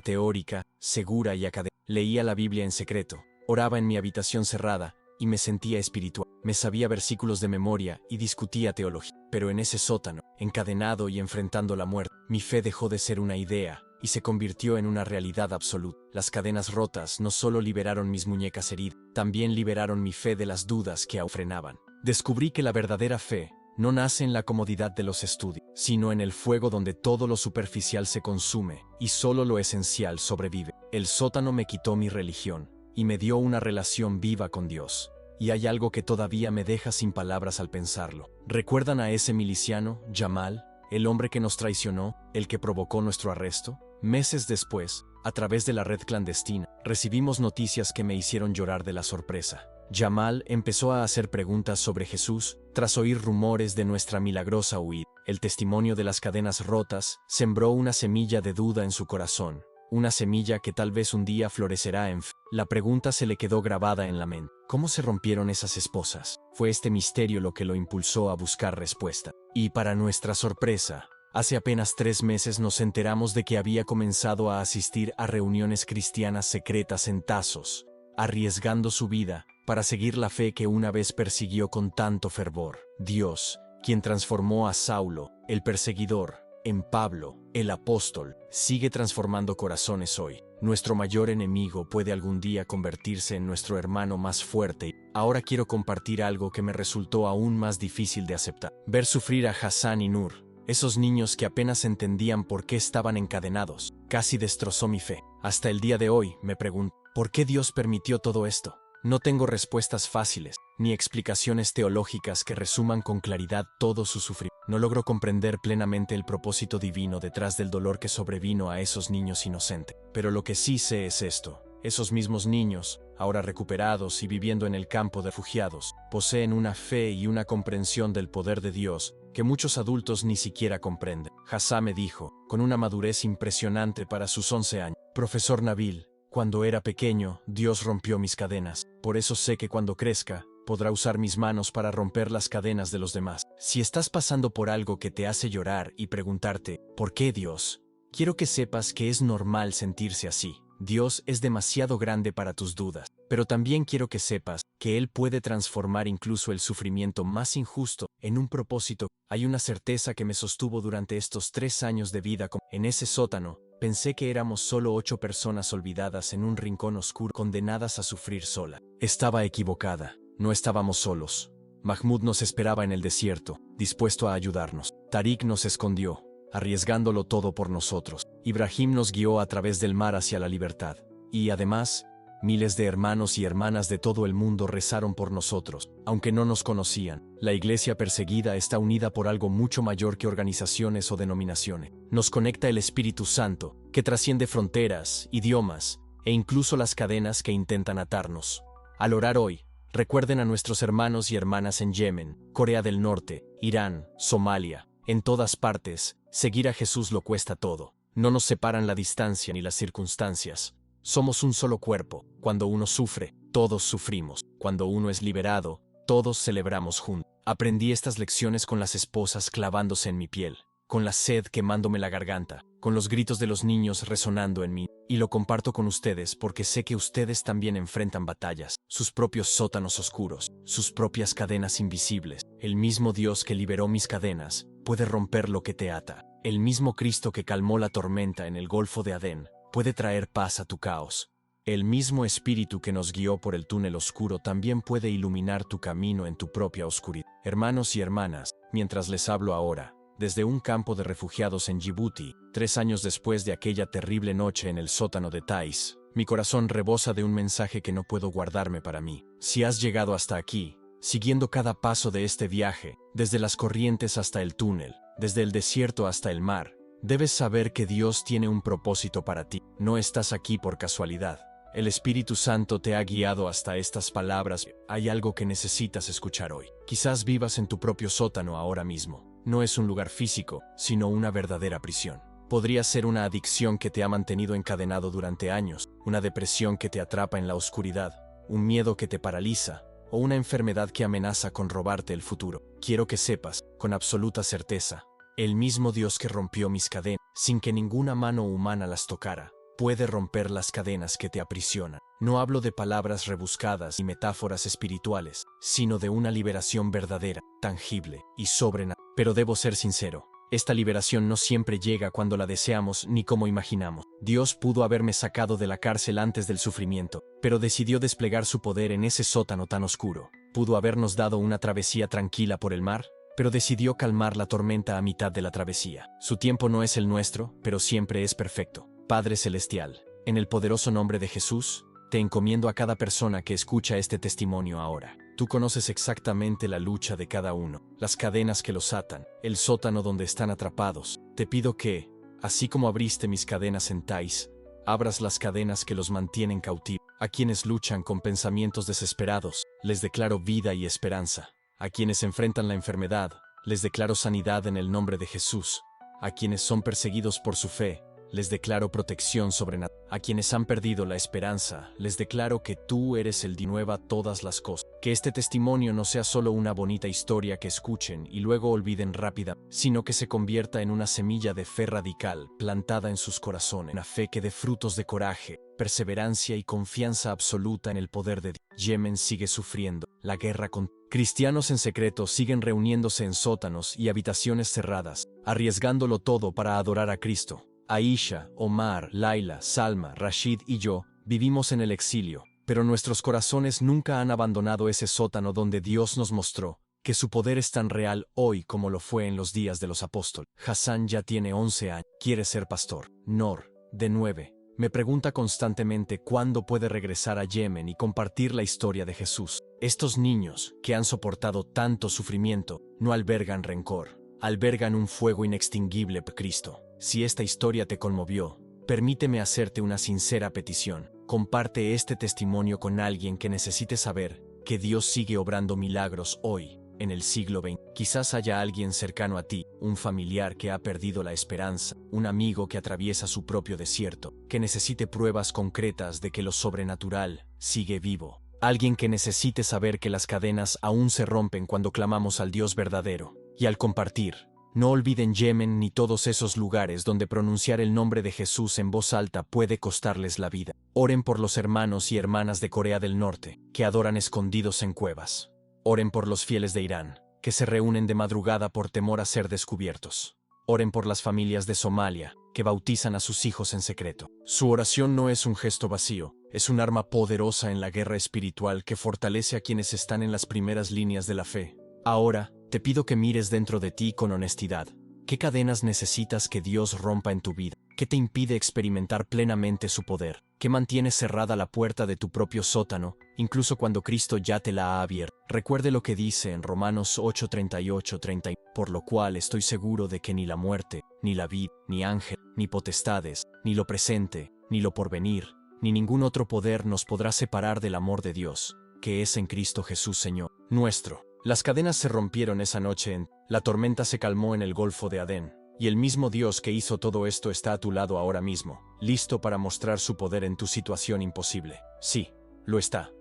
teórica, segura y académica. Leía la Biblia en secreto, oraba en mi habitación cerrada, y me sentía espiritual. Me sabía versículos de memoria y discutía teología. Pero en ese sótano, encadenado y enfrentando la muerte, mi fe dejó de ser una idea y se convirtió en una realidad absoluta. Las cadenas rotas no solo liberaron mis muñecas heridas, también liberaron mi fe de las dudas que aún frenaban. Descubrí que la verdadera fe no nace en la comodidad de los estudios, sino en el fuego donde todo lo superficial se consume y solo lo esencial sobrevive. El sótano me quitó mi religión y me dio una relación viva con Dios. Y hay algo que todavía me deja sin palabras al pensarlo. ¿Recuerdan a ese miliciano, Jamal, el hombre que nos traicionó, el que provocó nuestro arresto? Meses después, a través de la red clandestina, recibimos noticias que me hicieron llorar de la sorpresa. Jamal empezó a hacer preguntas sobre Jesús tras oír rumores de nuestra milagrosa huida. El testimonio de las cadenas rotas sembró una semilla de duda en su corazón, una semilla que tal vez un día florecerá en fe. La pregunta se le quedó grabada en la mente. ¿Cómo se rompieron esas esposas? Fue este misterio lo que lo impulsó a buscar respuesta. Y para nuestra sorpresa, hace apenas 3 meses nos enteramos de que había comenzado a asistir a reuniones cristianas secretas en Tasos, arriesgando su vida para seguir la fe que una vez persiguió con tanto fervor. Dios, quien transformó a Saulo, el perseguidor, en Pablo, el apóstol, sigue transformando corazones hoy. Nuestro mayor enemigo puede algún día convertirse en nuestro hermano más fuerte. Ahora quiero compartir algo que me resultó aún más difícil de aceptar. Ver sufrir a Hassan y Nur, esos niños que apenas entendían por qué estaban encadenados, casi destrozó mi fe. Hasta el día de hoy me pregunto, ¿por qué Dios permitió todo esto? No tengo respuestas fáciles, ni explicaciones teológicas que resuman con claridad todo su sufrimiento. No logro comprender plenamente el propósito divino detrás del dolor que sobrevino a esos niños inocentes. Pero lo que sí sé es esto: esos mismos niños, ahora recuperados y viviendo en el campo de refugiados, poseen una fe y una comprensión del poder de Dios que muchos adultos ni siquiera comprenden. Hassan me dijo, con una madurez impresionante para sus 11 años, Profesor Nabil, cuando era pequeño, Dios rompió mis cadenas. Por eso sé que cuando crezca, podrá usar mis manos para romper las cadenas de los demás. Si estás pasando por algo que te hace llorar y preguntarte, ¿por qué Dios? Quiero que sepas que es normal sentirse así. Dios es demasiado grande para tus dudas. Pero también quiero que sepas que Él puede transformar incluso el sufrimiento más injusto en un propósito. Hay una certeza que me sostuvo durante estos 3 años de vida. En ese sótano, pensé que éramos solo 8 personas olvidadas en un rincón oscuro, condenadas a sufrir sola. Estaba equivocada. No estábamos solos. Mahmoud nos esperaba en el desierto, dispuesto a ayudarnos. Tariq nos escondió, arriesgándolo todo por nosotros. Ibrahim nos guió a través del mar hacia la libertad. Y además, miles de hermanos y hermanas de todo el mundo rezaron por nosotros, aunque no nos conocían. La iglesia perseguida está unida por algo mucho mayor que organizaciones o denominaciones. Nos conecta el Espíritu Santo, que trasciende fronteras, idiomas, e incluso las cadenas que intentan atarnos. Al orar hoy, recuerden a nuestros hermanos y hermanas en Yemen, Corea del Norte, Irán, Somalia. En todas partes, seguir a Jesús lo cuesta todo. No nos separan la distancia ni las circunstancias. Somos un solo cuerpo. Cuando uno sufre, todos sufrimos. Cuando uno es liberado, todos celebramos juntos. Aprendí estas lecciones con las esposas clavándose en mi piel, con la sed quemándome la garganta, con los gritos de los niños resonando en mí. Y lo comparto con ustedes porque sé que ustedes también enfrentan batallas, sus propios sótanos oscuros, sus propias cadenas invisibles. El mismo Dios que liberó mis cadenas puede romper lo que te ata. El mismo Cristo que calmó la tormenta en el Golfo de Adén puede traer paz a tu caos. El mismo Espíritu que nos guió por el túnel oscuro también puede iluminar tu camino en tu propia oscuridad. Hermanos y hermanas, mientras les hablo ahora, desde un campo de refugiados en Djibouti, 3 años después de aquella terrible noche en el sótano de Tais, mi corazón rebosa de un mensaje que no puedo guardarme para mí. Si has llegado hasta aquí, siguiendo cada paso de este viaje, desde las corrientes hasta el túnel, desde el desierto hasta el mar, debes saber que Dios tiene un propósito para ti. No estás aquí por casualidad. El Espíritu Santo te ha guiado hasta estas palabras. Hay algo que necesitas escuchar hoy. Quizás vivas en tu propio sótano ahora mismo. No es un lugar físico, sino una verdadera prisión. Podría ser una adicción que te ha mantenido encadenado durante años, una depresión que te atrapa en la oscuridad, un miedo que te paraliza, o una enfermedad que amenaza con robarte el futuro. Quiero que sepas, con absoluta certeza, el mismo Dios que rompió mis cadenas, sin que ninguna mano humana las tocara, puede romper las cadenas que te aprisionan. No hablo de palabras rebuscadas y metáforas espirituales, sino de una liberación verdadera, tangible y sobrenatural. Pero debo ser sincero, esta liberación no siempre llega cuando la deseamos ni como imaginamos. Dios pudo haberme sacado de la cárcel antes del sufrimiento, pero decidió desplegar su poder en ese sótano tan oscuro. Pudo habernos dado una travesía tranquila por el mar, pero decidió calmar la tormenta a mitad de la travesía. Su tiempo no es el nuestro, pero siempre es perfecto. Padre Celestial, En el poderoso nombre de Jesús, te encomiendo a cada persona que escucha este testimonio ahora. Tú conoces exactamente la lucha de cada uno, las cadenas que los atan, el sótano donde están atrapados. Te pido que, así como abriste mis cadenas en Tais, abras las cadenas que los mantienen cautivos. A quienes luchan con pensamientos desesperados, les declaro vida y esperanza. A quienes enfrentan la enfermedad, les declaro sanidad en el nombre de Jesús. A quienes son perseguidos por su fe, les declaro protección sobrenatural. A quienes han perdido la esperanza, les declaro que tú eres el de nueva todas las cosas. Que este testimonio no sea solo una bonita historia que escuchen y luego olviden rápida, sino que se convierta en una semilla de fe radical plantada en sus corazones. Una fe que dé frutos de coraje, perseverancia y confianza absoluta en el poder de Dios. Yemen sigue sufriendo. La guerra con cristianos en secreto siguen reuniéndose en sótanos y habitaciones cerradas, arriesgándolo todo para adorar a Cristo. Aisha, Omar, Laila, Salma, Rashid y yo vivimos en el exilio, pero nuestros corazones nunca han abandonado ese sótano donde Dios nos mostró que su poder es tan real hoy como lo fue en los días de los apóstoles. Hassan ya tiene 11 años, quiere ser pastor. Nor, de 9, me pregunta constantemente cuándo puede regresar a Yemen y compartir la historia de Jesús. Estos niños, que han soportado tanto sufrimiento, no albergan rencor, albergan un fuego inextinguible por Cristo. Si esta historia te conmovió, permíteme hacerte una sincera petición. Comparte este testimonio con alguien que necesite saber que Dios sigue obrando milagros hoy, en el siglo XX. Quizás haya alguien cercano a ti, un familiar que ha perdido la esperanza, un amigo que atraviesa su propio desierto, que necesite pruebas concretas de que lo sobrenatural sigue vivo. Alguien que necesite saber que las cadenas aún se rompen cuando clamamos al Dios verdadero. Y al compartir, no olviden Yemen ni todos esos lugares donde pronunciar el nombre de Jesús en voz alta puede costarles la vida. Oren por los hermanos y hermanas de Corea del Norte, que adoran escondidos en cuevas. Oren por los fieles de Irán, que se reúnen de madrugada por temor a ser descubiertos. Oren por las familias de Somalia, que bautizan a sus hijos en secreto. Su oración no es un gesto vacío, es un arma poderosa en la guerra espiritual que fortalece a quienes están en las primeras líneas de la fe. Ahora, te pido que mires dentro de ti con honestidad. ¿Qué cadenas necesitas que Dios rompa en tu vida? ¿Qué te impide experimentar plenamente su poder? ¿Qué mantiene cerrada la puerta de tu propio sótano, incluso cuando Cristo ya te la ha abierto? Recuerde lo que dice en Romanos 8:38-30, por lo cual estoy seguro de que ni la muerte, ni la vida, ni ángel, ni potestades, ni lo presente, ni lo porvenir, ni ningún otro poder nos podrá separar del amor de Dios, que es en Cristo Jesús Señor nuestro. Las cadenas se rompieron esa noche, la tormenta se calmó en el Golfo de Adén, y el mismo Dios que hizo todo esto está a tu lado ahora mismo, listo para mostrar su poder en tu situación imposible. Sí, lo está.